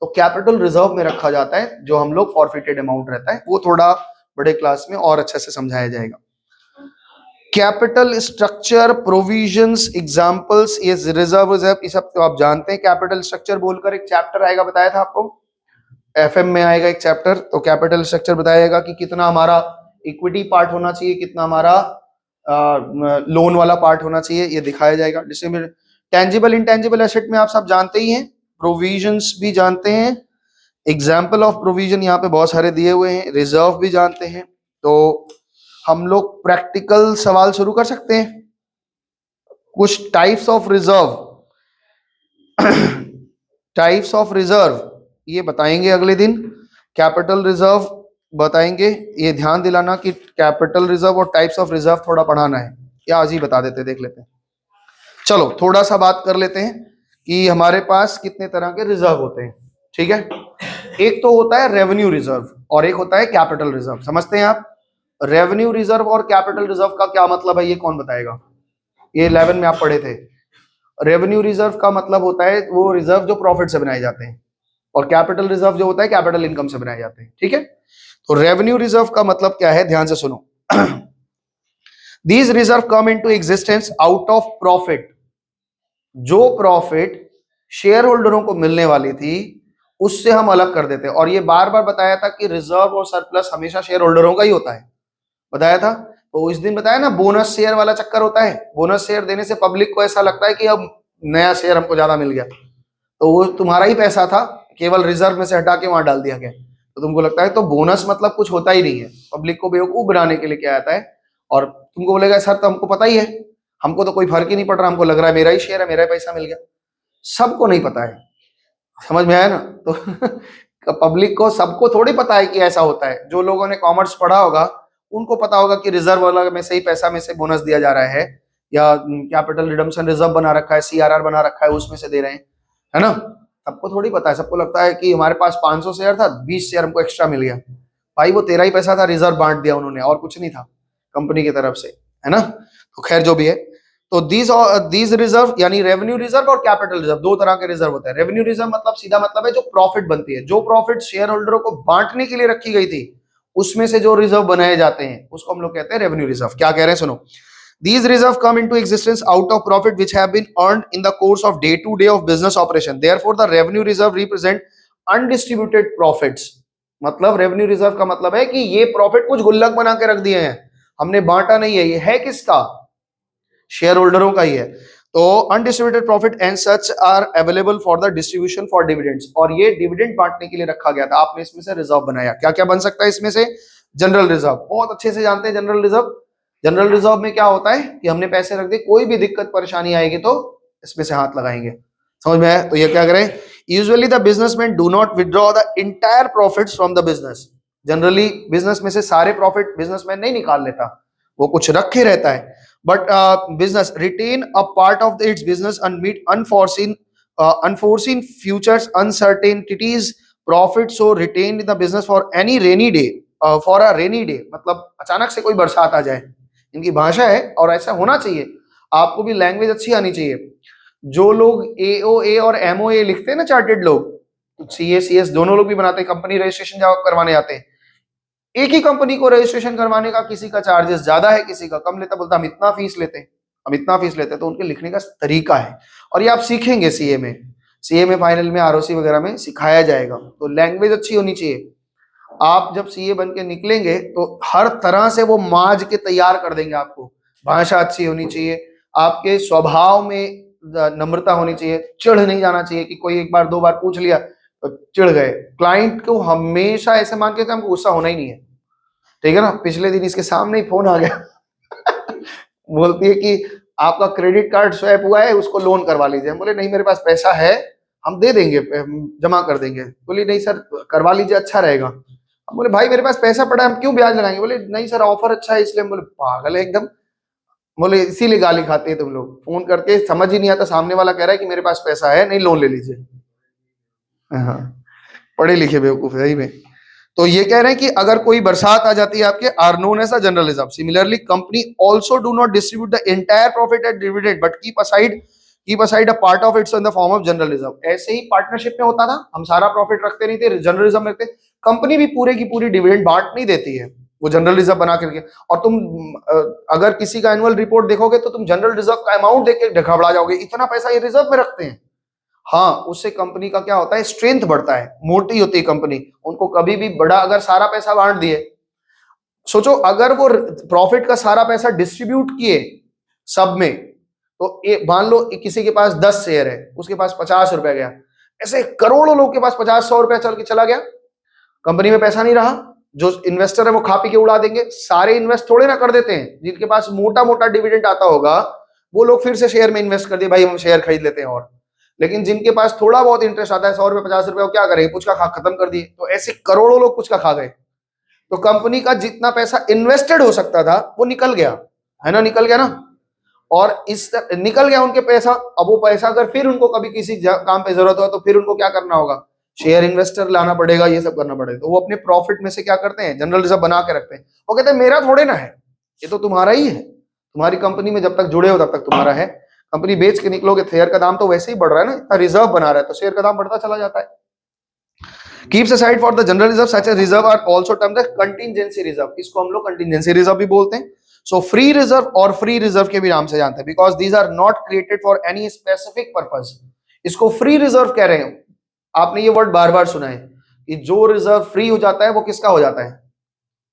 तो कैपिटल रिजर्व में रखा जाता है जो हम लोग फॉरफिटेड अमाउंट रहता है, वो थोड़ा बड़े क्लास में और अच्छे से समझाया जाएगा। कैपिटल स्ट्रक्चर, प्रोविजंस, एग्जांपल्स, ये रिजर्व ये सब तो आप जानते हैं। कैपिटल स्ट्रक्चर बोलकर एक चैप्टर आएगा, बताया था आपको, एफएम में आएगा एक चैप्टर, तो कैपिटल स्ट्रक्चर बताएगा कि कितना हमारा इक्विटी पार्ट होना चाहिए, कितना हमारा लोन वाला पार्ट होना चाहिए, ये दिखाया जाएगा। डिस्ट्रीब्यूटेड टेंजिबल इंटेंजिबल एसेट में आप सब जानते ही हैं, प्रोविजंस भी जानते हैं, एग्जाम्पल ऑफ प्रोविजन यहाँ पे बहुत सारे दिए हुए हैं, रिजर्व भी जानते हैं। तो हम लोग प्रैक्टिकल सवाल शुरू कर सकते हैं। कुछ types of reserve types of reserve ये बताएंगे अगले दिन, कैपिटल रिजर्व बताएंगे। ये ध्यान दिलाना कि कैपिटल रिजर्व और टाइप्स ऑफ रिजर्व थोड़ा पढ़ाना है, या आज ही बता देते, देख लेते हैं। चलो थोड़ा सा बात कर लेते हैं कि हमारे पास कितने तरह के रिजर्व होते हैं, ठीक है। एक तो होता है रेवेन्यू रिजर्व और एक होता है कैपिटल रिजर्व, समझते हैं आप। रेवेन्यू रिजर्व और कैपिटल रिजर्व का क्या मतलब है, ये कौन बताएगा? ये 11 में आप पढ़े थे। रेवेन्यू रिजर्व का मतलब होता है वो रिजर्व जो प्रॉफिट से बनाए जाते हैं, और कैपिटल रिजर्व जो होता है कैपिटल इनकम से बनाए जाते हैं, ठीक है। तो रेवेन्यू रिजर्व का मतलब क्या है, ध्यान से सुनो। These reserve come into existence out of profit. जो प्रॉफिट शेयर होल्डरों को मिलने वाली थी उससे हम अलग कर देते हैं। और ये बार बार बताया था कि रिजर्व और सरप्लस हमेशा शेयर होल्डरों का ही होता है, बताया था। तो इस दिन बताया ना, बोनस शेयर वाला चक्कर होता है। बोनस शेयर देने से पब्लिक को ऐसा लगता है कि अब नया शेयर हमको ज्यादा मिल गया, तो वो तुम्हारा ही पैसा था, केवल रिजर्व में से हटा के वहां डाल दिया गया, तो तुमको लगता है तो बोनस मतलब कुछ होता ही नहीं है। पब्लिक को बेवकूफ बनाने के लिए क्या आता है, और तुमको बोलेगा सर तो हमको पता ही है, हमको तो कोई फर्क ही नहीं पड़ रहा, हमको लग रहा है मेरा ही शेयर है, मेरा ही पैसा मिल गया। सबको नहीं पता है, समझ में आया ना? तो पब्लिक को सबको थोड़ी पता है कि ऐसा होता है। जो लोगों ने कॉमर्स पढ़ा होगा उनको पता होगा कि रिजर्व वाला में से ही पैसा में से बोनस दिया जा रहा है, या कैपिटल रिडम्पशन रिजर्व बना रखा है, सीआरआर बना रखा है, उसमें से दे रहे हैं, है ना। सबको थोड़ी पता है, सबको लगता है कि हमारे पास 500 शेयर था, 20 शेयर हमको एक्स्ट्रा मिल गया। भाई वो तेरा ही पैसा था, रिजर्व बांट दिया उन्होंने, और कुछ नहीं था कंपनी की तरफ से, है ना। तो खैर जो भी है, तो दीज रिजर्व यानी रेवेन्यू रिजर्व और कैपिटल रिजर्व, दो तरह के रिजर्व होते हैं। रेवेन्यू रिजर्व मतलब सीधा मतलब है जो प्रॉफिट बनती है, जो प्रॉफिट शेयर होल्डरों को बांटने के लिए रखी गई थी उसमें से जो रिजर्व बनाए जाते हैं उसको हम लोग कहते हैं रेवेन्यू रिजर्व। क्या कह रहे हैं सुनो। These reserves come into existence out of profit which have been earned in the course of day-to-day of business operation. Therefore, the revenue reserve represent undistributed profits. मतलब रेवेन्यू रिजर्व का मतलब है कि ये प्रॉफिट कुछ गुल्लक बना के रख दिए हैं, हमने बांटा नहीं है, ये है किसका? शेयर होल्डरों का ही है। तो undistributed profit and such are available for the distribution for dividends, और ये डिविडेंड बांटने के लिए रखा गया था। आपने इसमें से रिजर्व बनाया, क्या क्या बन सकता है इसमें से? जनरल रिजर्व, बहुत अच्छे से जानते हैं जनरल रिजर्व। जनरल रिजर्व में क्या होता है कि हमने पैसे रख दिए, कोई भी दिक्कत परेशानी आएगी तो इसमें से हाथ लगाएंगे, समझ में आया? तो ये क्या करें, usually the businessman do not withdraw the entire profits from the business. Generally business में से सारे प्रॉफिट बिजनेसमैन नहीं निकाल लेता, वो कुछ रखे रहता है। But business retain a part of its business and meet unforeseen futures uncertainties profit so retained in the business for any rainy day, for a rainy day मतलब अचानक से कोई बरसात आ जाए, इनकी भाषा है और ऐसा होना चाहिए। आपको भी लैंग्वेज अच्छी आनी चाहिए। जो लोग एओए और एमओए लिखते हैं ना, चार्टेड लोग, सीए सीएस दोनों लोग भी बनाते हैं, कंपनी रजिस्ट्रेशन जब करवाने जाते हैं, एक ही कंपनी को रजिस्ट्रेशन करवाने का किसी का चार्जेस ज्यादा है, किसी का कम लेता, बोलता हम इतना फीस लेते हैं, हम इतना फीस लेते हैं। तो उनके लिखने का तरीका है, और ये आप सीखेंगे सीए में फाइनल में आरओसी वगैरह में सिखाया जाएगा। तो लैंग्वेज अच्छी होनी चाहिए। आप जब सीए बन के निकलेंगे तो हर तरह से वो माज के तैयार कर देंगे आपको। भाषा अच्छी होनी चाहिए, आपके स्वभाव में नम्रता होनी चाहिए, चिढ़ नहीं जाना चाहिए कि कोई एक बार दो बार पूछ लिया तो चिढ़ गए। क्लाइंट को हमेशा ऐसे मान के हमको गुस्सा होना ही नहीं है, ठीक है ना। पिछले दिन इसके सामने ही फोन आ गया बोलती है कि आपका क्रेडिट कार्ड स्वैप हुआ है, उसको लोन करवा लीजिए। हम बोले नहीं मेरे पास पैसा है, हम दे देंगे, जमा कर देंगे। बोली नहीं सर करवा लीजिए, अच्छा रहेगा। हम बोले भाई मेरे पास पैसा पड़ा है, हम क्यों ब्याज लगाएंगे? बोले नहीं सर ऑफर अच्छा है इसलिए। हम बोले पागल है एकदम। बोले इसीलिए गाली खाते हैं तुम लोग, फोन करके समझ ही नहीं आता, सामने वाला कह रहा है कि मेरे पास पैसा है, नहीं लोन ले लीजिए। हाँ पढ़े लिखे बेवकूफ है ही में। तो ये कह रहे हैं कि अगर कोई बरसात आ जाती है आपके, are known as a general reserve. Similarly company also do not distribute the entire profit at dividend but keep aside a part of its in the form of general reserve. ऐसे ही पार्टनरशिप में होता था, हम सारा profit रखते नहीं थे, जनरल रिजर्व में रखते। कंपनी भी पूरे की पूरी डिविडेंड बांट नहीं देती है, वो जनरल रिजर्व बना करके। और तुम अगर किसी का एनुअल रिपोर्ट देखोगे तो तुम जनरल रिजर्व का अमाउंट देख के घबरा जाओगे, इतना पैसा ये रिजर्व में रखते हैं। हाँ उससे कंपनी का क्या होता है, स्ट्रेंथ बढ़ता है, मोटी होती है कंपनी। उनको कभी भी बड़ा, अगर सारा पैसा बांट दिए, सोचो अगर वो प्रॉफिट का सारा पैसा डिस्ट्रीब्यूट किए सब में, तो मान लो किसी के पास 10 शेयर है, उसके पास 50 रुपया गया, ऐसे करोड़ों लोग के पास 50-100 रुपया चल के चला गया, कंपनी में पैसा नहीं रहा, जो इन्वेस्टर है वो खा पी के उड़ा देंगे। सारे इन्वेस्ट थोड़े ना कर देते हैं, जिनके पास मोटा मोटा डिविडेंड आता होगा वो लोग फिर से शेयर में इन्वेस्ट कर दिए, भाई हम शेयर खरीद लेते हैं। और लेकिन जिनके पास थोड़ा बहुत इंटरेस्ट आता है, 100 रुपए 50 रुपए, वो क्या करेंगे, पुचका खा खत्म कर दिए। तो ऐसे करोड़ों लोग पुचका खा गए। तो कंपनी का जितना पैसा इन्वेस्टेड हो सकता था वो निकल गया, है ना, निकल गया ना। और इस निकल गया उनके पैसा। अब वो पैसा अगर फिर उनको कभी किसी काम पे जरूरत हो तो फिर उनको क्या करना होगा, शेयर इन्वेस्टर लाना पड़ेगा, ये सब करना पड़ेगा। तो वो अपने प्रॉफिट में से क्या करते हैं, जनरल रिजर्व बना के रखते हैं। वो कहते हैं मेरा थोड़े ना है, ये तो तुम्हारा ही है, तुम्हारी कंपनी में जब तक जुड़े हो तब तक तुम्हारा है। कंपनी बेच के निकलोगे, शेयर का दाम तो वैसे ही बढ़ रहा है ना, इतना रिजर्व बना रहा है तो शेयर का दाम बढ़ता चला जाता है। Keeps aside for the general reserve such as reserve are also termed as contingency reserve, इसको हम लोग कंटिंजेंसी रिजर्व भी बोलते हैं। सो फ्री रिजर्व और फ्री रिजर्व के भी नाम से जानते हैं, because these are not created for any specific purpose. इसको फ्री रिजर्व कह रहे हैं। आपने ये वर्ड बार बार सुना है कि जो रिजर्व फ्री हो जाता है वो किसका हो जाता है,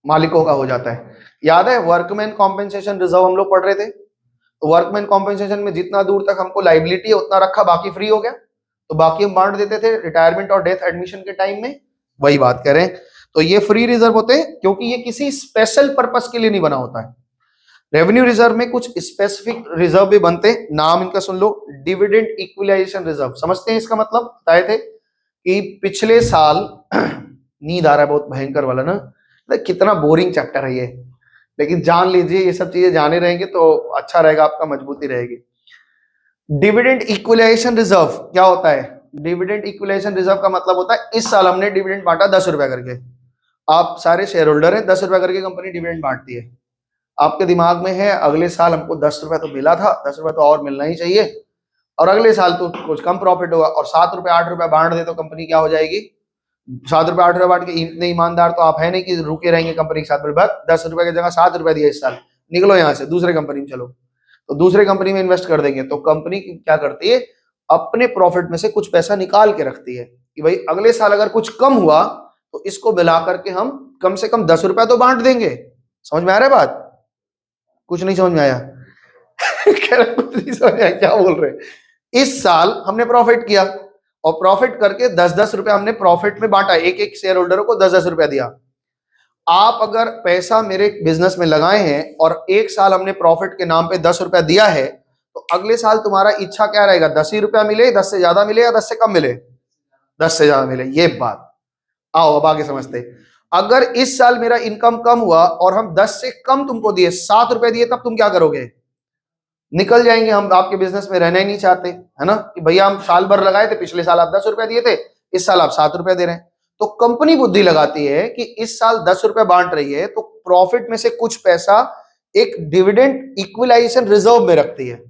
मालिकों का हो जाता है। याद है वर्कमैन कॉम्पेंसेशन रिजर्व हम लोग पढ़ रहे थे, तो वर्कमैन कॉम्पेंसेशन में जितना दूर तक हमको लाइबिलिटी है उतना रखा, बाकी फ्री हो गया, तो बाकी हम बांट देते थे रिटायरमेंट और डेथ एडमिशन के टाइम में, वही बात करें। तो ये फ्री रिजर्व होते हैं क्योंकि ये किसी स्पेशल पर्पस के लिए नहीं बना होता है। रेवेन्यू रिजर्व में कुछ स्पेसिफिक रिजर्व भी बनते हैं, नाम इनका सुन लो, डिविडेंड इक्विलाइजेशन रिजर्व। समझते हैं इसका मतलब, बताए थे कि पिछले साल नींद आ रहा है बहुत भयंकर वाला ना, कितना बोरिंग चैप्टर है ये, लेकिन जान लीजिए ये सब चीजें जाने रहेंगे तो अच्छा रहेगा, आपका मजबूती रहेगी। डिविडेंड इक्विलाइजेशन रिजर्व क्या होता है, डिविडेंड इक्विलाइजेशन रिजर्व का मतलब होता है इस साल हमने डिविडेंड बांटा 10 रुपया करके, आप सारे शेयर होल्डर हैं, 10 रुपया करके कंपनी डिविडेंड बांटती है। आपके दिमाग में है अगले साल हमको 10 रुपया तो मिला था, 10 रुपया तो और मिलना ही चाहिए, और अगले साल तो कुछ कम प्रॉफिट होगा, और 7 रुपया 8 रुपया बांट दे तो कंपनी क्या हो जाएगी, 7 रुपया 8 रुपया बांट के। इतने ईमानदार तो आप है नहीं कि रुके रहेंगे कंपनी के साथ, 10 रुपए की जगह 7 रुपया दिया इस साल, निकलो यहाँ से दूसरे कंपनी में चलो, तो दूसरे कंपनी में इन्वेस्ट कर देंगे। तो कंपनी क्या करती है, अपने प्रॉफिट में से कुछ पैसा निकाल के रखती है कि भाई अगले साल अगर कुछ कम हुआ तो इसको मिला करके हम कम से कम 10 रुपया तो बांट देंगे। समझ में आ रहा है बात, कुछ नहीं समझ में आया कुछ नहीं समझ आया क्या बोल रहे। इस साल हमने प्रॉफिट किया और प्रॉफिट करके 10-10 रुपया हमने प्रॉफिट में बांटा, एक एक शेयर होल्डरों को 10-10 रुपया दिया। आप अगर पैसा मेरे बिजनेस में लगाए हैं और एक साल हमने प्रॉफिट के नाम पे 10 रुपया दिया है, तो अगले साल तुम्हारा इच्छा क्या रहेगा, 10 ही रुपया मिले, 10 से ज्यादा मिले या 10 से कम मिले, 10 से ज्यादा मिले। ये बात आओ अब आगे समझते। अगर इस साल मेरा इनकम कम हुआ और हम 10 से कम तुमको दिए, 7 रुपए दिए, तब तुम क्या करोगे, निकल जाएंगे, हम आपके बिजनेस में रहना ही नहीं चाहते, है ना, कि भैया हम साल भर लगाए थे, पिछले साल आप 10 रुपए दिए थे, इस साल आप 7 रुपए दे रहे हैं। तो कंपनी बुद्धि लगाती है कि इस साल 10 रुपए बांट रही है तो प्रॉफिट में से कुछ पैसा एक डिविडेंड इक्विलाइजेशन रिजर्व में रखती है।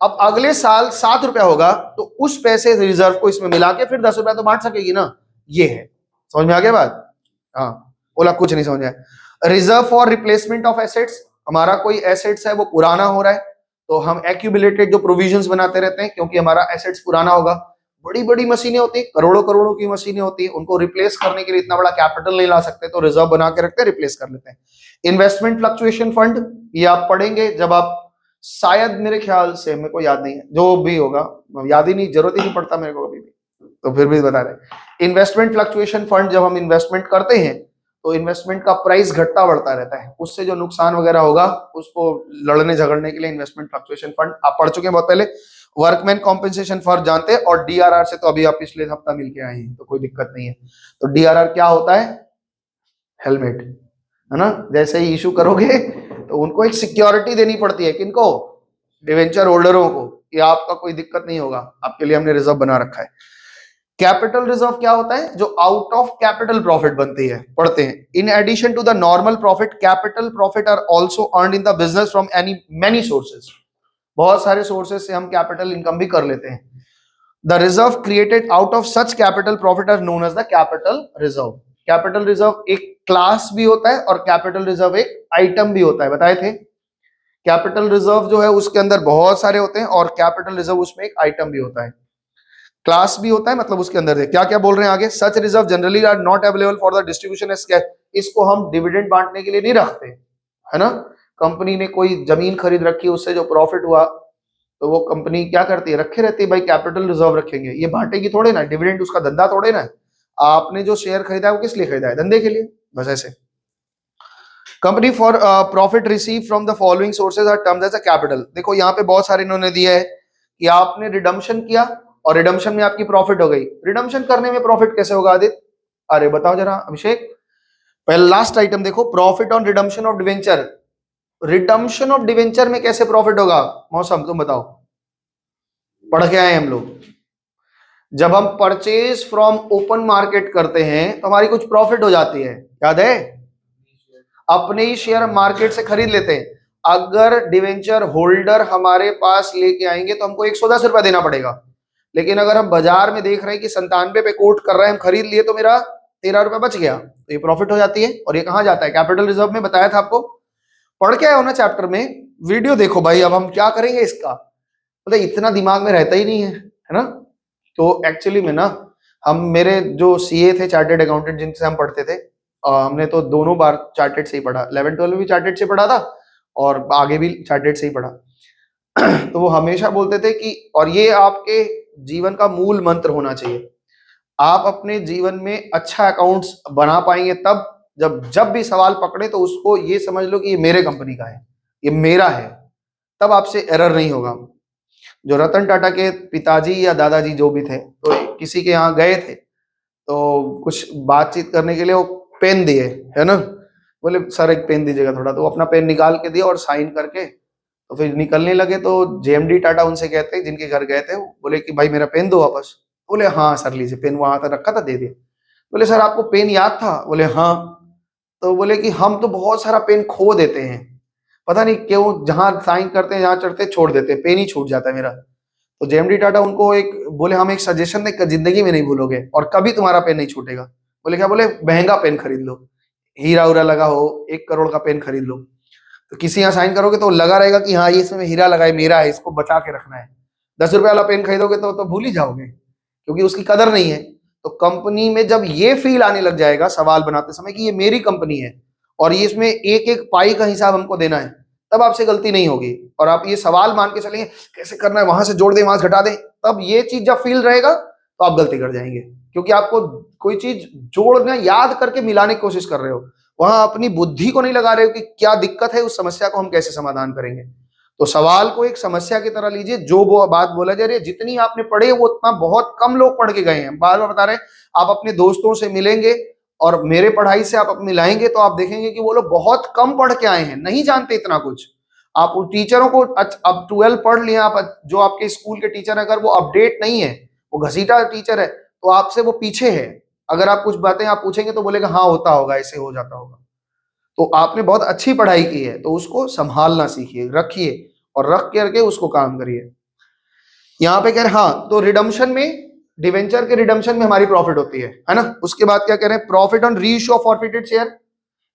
अब अगले साल 7 रुपया होगा तो उस पैसे रिजर्व को इसमें मिला के फिर 10 रुपया तो बांट सकेगी ना। ये है, समझ में आ गया बात, हाँ बोला कुछ नहीं समझ आया। Reserve for replacement of assets, हमारा कोई एसेट्स है वो पुराना हो रहा है तो हम एक्यूमुलेटेड जो प्रोविजंस बनाते रहते हैं, क्योंकि हमारा एसेट्स पुराना होगा। बड़ी बड़ी मशीनें होती हैं, करोड़ों करोड़ों की मशीनें होती हैं, उनको रिप्लेस करने के लिए इतना बड़ा कैपिटल नहीं ला सकते, तो रिजर्व बना के रखते हैं, रिप्लेस कर लेते हैं। इन्वेस्टमेंट फ्लक्चुएशन फंड, ये आप पढ़ेंगे जब आप, शायद मेरे ख्याल से, मेरे को याद नहीं है, जो भी होगा याद ही नहीं, जरूरत ही नहीं पड़ता मेरे को कभी भी, तो फिर भी बता रहे। इन्वेस्टमेंट फ्लक्चुएशन फंड, जब हम इन्वेस्टमेंट करते हैं तो इन्वेस्टमेंट का प्राइस घटता बढ़ता रहता है, उससे जो नुकसान वगैरह होगा उसको लड़ने झगड़ने के लिए इन्वेस्टमेंट फ्लक्चुएशन फंड आप पढ़ चुके हैं बहुत पहले। वर्कमैन कॉम्पेंसेशन फंड जानते हैं, और डीआरआर से तो अभी आप पिछले हफ्ता मिलके आए हैं तो कोई दिक्कत नहीं है। तो डीआरआर क्या होता है, हेलमेट, है ना, जैसे ही इशू करोगे तो उनको एक सिक्योरिटी देनी पड़ती है, किनको, डिवेंचर होल्डरों को, कि आपका कोई दिक्कत नहीं होगा, आपके लिए हमने रिजर्व बना रखा है। कैपिटल रिजर्व क्या होता है, जो आउट ऑफ कैपिटल प्रॉफिट बनती है, पढ़ते हैं। In addition to the normal profit, capital profit are also earned in the business from any many sources, बहुत सारे सोर्सेज से हम कैपिटल इनकम भी कर लेते हैं। The reserve created out of such capital profit are known as the capital reserve. Capital reserve एक class भी होता है और कैपिटल रिजर्व एक आइटम भी होता है, बताए थे। कैपिटल रिजर्व जो है उसके अंदर बहुत सारे होते हैं और कैपिटल रिजर्व उसमें एक आइटम भी होता है, क्लास भी होता है, मतलब उसके अंदर क्या क्या बोल रहे हैं आगे। Such reserve generally are not available for the distribution as cash, इसको हम डिविडेंड बांटने के लिए नहीं रखते, है ना। कंपनी ने कोई जमीन खरीद रखी, उससे जो प्रॉफिट हुआ तो वो कंपनी क्या करती है, रखे रहती है भाई, कैपिटल रिजर्व रखेंगे, ये बांटेगी थोड़े ना, डिविडेंड उसका धंधा थोड़े ना। आपने जो शेयर खरीदा है वो किस लिए खरीदा है, धंधे के लिए, बस ऐसे। Company for profit receive from the following sources are termed as a capital. देखो यहाँ पे बहुत सारे इन्होंने दिया है कि आपने रिडम्पशन किया और रिडम्पशन में आपकी प्रॉफिट हो गई। रिडम्पशन करने में प्रॉफिट कैसे होगा आदित्य, अरे बताओ जरा अभिषेक। पहले लास्ट आइटम देखो, profit on redemption of debenture. Redemption of debenture में कैसे प्रॉफिट होगा, मौसम तुम बताओ, पढ़ के आए हम लोग। जब हम परचेज फ्रॉम ओपन मार्केट करते हैं तो हमारी कुछ प्रॉफिट हो जाती है, याद है, अपने ही शेयर मार्केट से खरीद लेते हैं। अगर डिवेंचर होल्डर हमारे पास लेके आएंगे तो हमको 110 रुपया देना पड़ेगा, लेकिन अगर हम बाजार में देख रहे हैं कि 97 पे कोट कर रहे हैं, हम खरीद लिए तो मेरा 13 रुपया बच गया, तो ये प्रॉफिट हो जाती है। और ये कहाँ जाता है, कैपिटल रिजर्व में, बताया था आपको, पढ़ के आए हो ना चैप्टर में, वीडियो देखो भाई। अब हम क्या करेंगे इसका, मतलब इतना दिमाग में रहता ही नहीं है ना। तो एक्चुअली में ना, हम मेरे जो सीए थे, चार्टेड अकाउंटेंट, जिनसे हम पढ़ते थे, हमने तो दोनों बार चार्टेड से ही पढ़ा, 11-12 भी चार्टेड से पढ़ा था और आगे भी चार्टेड से ही पढ़ा। तो वो हमेशा बोलते थे कि, और ये आपके जीवन का मूल मंत्र होना चाहिए, आप अपने जीवन में अच्छा अकाउंट्स बना पाएंगे तब जब जब भी सवाल पकड़े तो उसको ये समझ लो कि ये मेरे कंपनी का है, ये मेरा है, तब आपसे एरर नहीं होगा। जो रतन टाटा के पिताजी या दादाजी जो भी थे, तो किसी के यहाँ गए थे तो कुछ बातचीत करने के लिए वो पेन दिए, है ना, बोले सर एक पेन दीजिएगा थोड़ा, तो अपना पेन निकाल के दिया और साइन करके तो फिर निकलने लगे। तो जेएमडी टाटा उनसे कहते हैं, जिनके घर गए थे, बोले कि भाई मेरा पेन दो वापस। बोले हाँ सर लीजिए, पेन वहां तक रखा था, दे दिया। बोले सर आपको पेन याद था, बोले हाँ। तो बोले कि हम तो बहुत सारा पेन खो देते हैं, पता नहीं क्यों, जहां साइन करते हैं, जहां चढ़ते हैं, छोड़ देते हैं, पेन ही छूट जाता है मेरा। तो जेएमडी टाटा उनको एक बोले, हम एक सजेशन दें, जिंदगी में नहीं भूलोगे और कभी तुम्हारा पेन नहीं छूटेगा। बोले क्या, बोले महंगा पेन खरीद लो, हीरा उरा लगा हो, 1 करोड़ का पेन खरीद लो, तो किसी यहाँ साइन करोगे तो लगा रहेगा कि हाँ ये इसमें हीरा लगा है, मेरा है, इसको बचा के रखना है। 10 रुपए वाला पेन खरीदोगे तो भूल ही जाओगे, क्योंकि उसकी कदर नहीं है। तो कंपनी में जब ये फील आने लग जाएगा सवाल बनाते समय कि ये मेरी कंपनी है और ये इसमें एक एक पाई का हिसाब हमको देना है, तब आपसे गलती नहीं होगी। और आप ये सवाल मान के चलेंगे कैसे करना है, वहां से जोड़ दे, वहां से घटा दे, तब ये चीज जब फील रहेगा तो आप गलती कर जाएंगे, क्योंकि आपको कोई चीज जोड़ना, याद करके मिलाने की कोशिश कर रहे हो, वहां अपनी बुद्धि को नहीं लगा रहे हो कि क्या दिक्कत है, उस समस्या को हम कैसे समाधान करेंगे। तो सवाल को एक समस्या की तरह लीजिए, जो वो बात बोला जा रही है, जितनी आपने पढ़े वो उतना बहुत कम लोग पढ़ के गए हैं। बार बार बता रहे हैं, आप अपने दोस्तों से मिलेंगे और मेरे पढ़ाई से आप मिलाएंगे तो आप देखेंगे कि वो लोग बहुत कम पढ़ के आए हैं, नहीं जानते इतना कुछ। आप उन टीचरों को, अब 12 पढ़ लिया आप, जो आपके स्कूल के टीचर है, अगर वो अपडेट नहीं है, वो घसीटा टीचर है, तो आपसे वो पीछे है। अगर आप कुछ बातें आप पूछेंगे तो बोलेगा हाँ होता होगा, ऐसे हो जाता होगा। तो आपने बहुत अच्छी पढ़ाई की है तो उसको संभालना सीखिए, रखिए और रख करके उसको काम करिए। यहाँ पे कह रहे हाँ, तो रिडम्पशन में, डिवेंचर के रिडम्पशन में हमारी प्रॉफिट होती है ना। उसके बाद क्या कह रहे हैं, प्रॉफिट ऑन री इशू ऑफ फॉरफिटेड शेयर।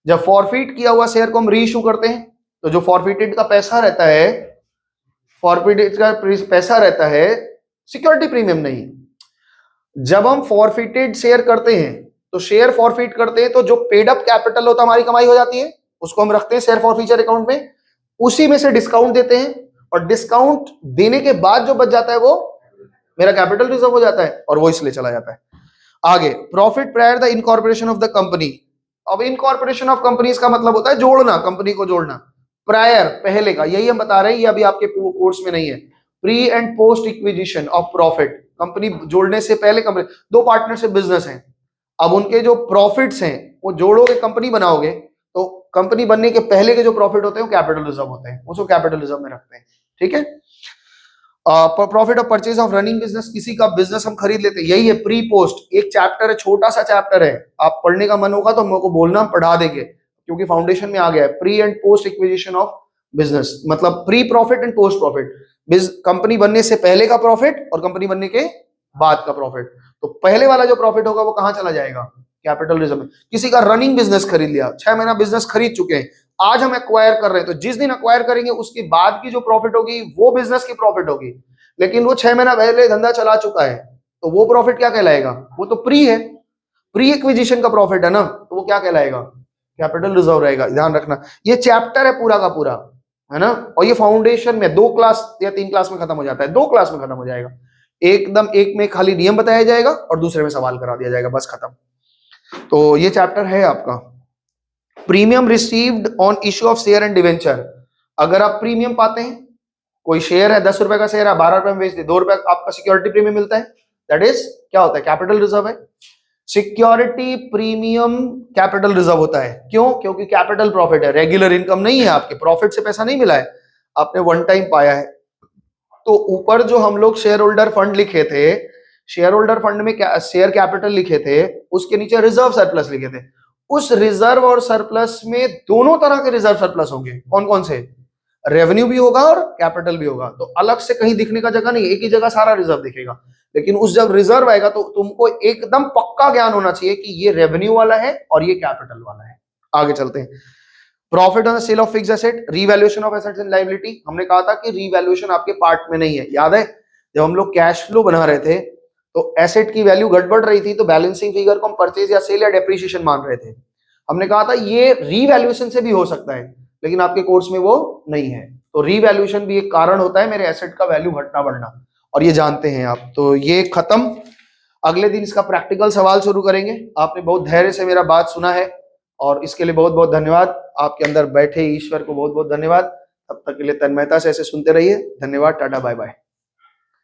जब फॉरफिट किया हुआ शेयर को हम री इशू करते हैं तो जो फॉरफिटेड का पैसा रहता है, फॉरफिटेड का पैसा रहता है, सिक्योरिटी प्रीमियम नहीं। जब हम फॉरफिटेड शेयर करते हैं तो शेयर फॉरफिट करते हैं तो जो पेड अप कैपिटल होता है, हमारी कमाई हो जाती है, उसको हम रखते हैं शेयर फॉरफीचर अकाउंट में, उसी में से डिस्काउंट देते हैं और डिस्काउंट देने के बाद जो बच जाता है वो मेरा कैपिटल रिजर्व हो जाता है और वो इसलिए चला जाता है। आगे, profit prior the incorporation of the company. अब इनकॉर्पोरेशन ऑफ कंपनीज का मतलब होता है जोड़ना, कंपनी को जोड़ना। प्रायर पहले का, यही हम बता रहे हैं, ये अभी आपके कोर्स में नहीं है। Pre and post acquisition of profit, company जोड़ने से पहले, कंपनी, दो पार्टनरशिप बिजनेस हैं, अब उनके जो प्रॉफिट्स हैं वो जोड़ोगे, कंपनी बनाओगे, तो कंपनी बनने के पहले के जो प्रॉफिट होते हैं वो कैपिटल रिजर्व होते हैं, उसको कैपिटल रिजर्व में रखते हैं, ठीक है। Profit of purchase of running business, किसी का बिजनेस हम खरीद लेते हैं, यही है प्री पोस्ट। एक चैप्टर है, छोटा सा चैप्टर है, आप पढ़ने का मन होगा तो मेरे को बोलना, हम पढ़ा देंगे, क्योंकि फाउंडेशन में आ गया है। Pre and post acquisition of business मतलब pre profit and post profit, company बनने से पहले का प्रॉफिट और कंपनी बनने के बाद का प्रॉफिट। तो पहले वाला जो प्रॉफिट होगा वो कहां चला जाएगा, कैपिटल रिजर्व में। किसी का रनिंग बिजनेस खरीद लिया, 6 महीना बिजनेस खरीद चुके हैं, आज हम एक्वायर कर रहे हैं, तो जिस दिन एक्वायर करेंगे उसके बाद की जो प्रॉफिट होगी वो बिजनेस की प्रॉफिट होगी, लेकिन वो 6 महीना पहले धंधा चला चुका है, तो वो प्रॉफिट क्या कहलाएगा, वो तो प्री है, प्री एक्विजिशन का प्रॉफिट है ना, तो वो क्या कहलाएगा, कैपिटल रिजर्व रहेगा, ध्यान रखना। ये चैप्टर है पूरा का पूरा, है ना। और ये फाउंडेशन में 2 क्लास या 3 क्लास में खत्म हो जाता है, 2 क्लास में खत्म हो जाएगा एकदम। एक में खाली नियम बताया जाएगा और दूसरे में सवाल करा दिया जाएगा, बस खत्म। तो ये चैप्टर है आपका। Premium received on issue of share and debenture. अगर आप प्रीमियम पाते हैं, कोई शेयर है 10 रुपए का शेयर है, 12 रुपए में बेच दे, 2 रुपए आपका सिक्योरिटी प्रीमियम मिलता है, दैट इज क्या होता है, कैपिटल रिजर्व है। सिक्योरिटी प्रीमियम कैपिटल रिजर्व होता है, क्यों? क्योंकि कैपिटल प्रॉफिट है, रेगुलर इनकम नहीं है, आपके प्रॉफिट से पैसा नहीं मिला है, आपने वन टाइम पाया है। तो ऊपर जो हम लोग शेयर होल्डर फंड लिखे थे, शेयर होल्डर फंड में शेयर कैपिटल लिखे थे, उसके नीचे रिजर्व सरप्लस लिखे थे। उस रिजर्व और सरप्लस में दोनों तरह के रिजर्व सरप्लस होंगे। कौन कौन से? रेवेन्यू भी होगा और कैपिटल भी होगा। तो अलग से कहीं दिखने का जगह नहीं, एक ही जगह सारा रिजर्व दिखेगा। लेकिन उस जब रिजर्व आएगा तो तुमको एकदम पक्का ज्ञान होना चाहिए कि ये रेवेन्यू वाला है और ये कैपिटल वाला है। आगे चलते हैं। Profit on sale of fixed asset, revaluation of assets and liability. हमने कहा था कि रीवैल्यूएशन आपके पार्ट में नहीं है, याद है? जब हम लोग कैश फ्लो बना रहे थे तो एसेट की वैल्यू घट बढ़ रही थी, तो बैलेंसिंग फिगर को हम परचेज या सेल या डेप्रिसिएशन मान रहे थे। हमने कहा था ये रीवैल्यूएशन से भी हो सकता है, लेकिन आपके कोर्स में वो नहीं है। तो रीवैल्यूएशन भी एक कारण होता है मेरे एसेट का वैल्यू घटना बढ़ना, और ये जानते हैं आप। तो ये खत्म। अगले दिन इसका प्रैक्टिकल सवाल शुरू करेंगे। आपने बहुत धैर्य से मेरा बात सुना है और इसके लिए बहुत बहुत धन्यवाद। आपके अंदर बैठे ईश्वर को बहुत बहुत धन्यवाद। तब तक के लिए तन्मयता से ऐसे सुनते रहिए। धन्यवाद, टाटा, बाय बाय।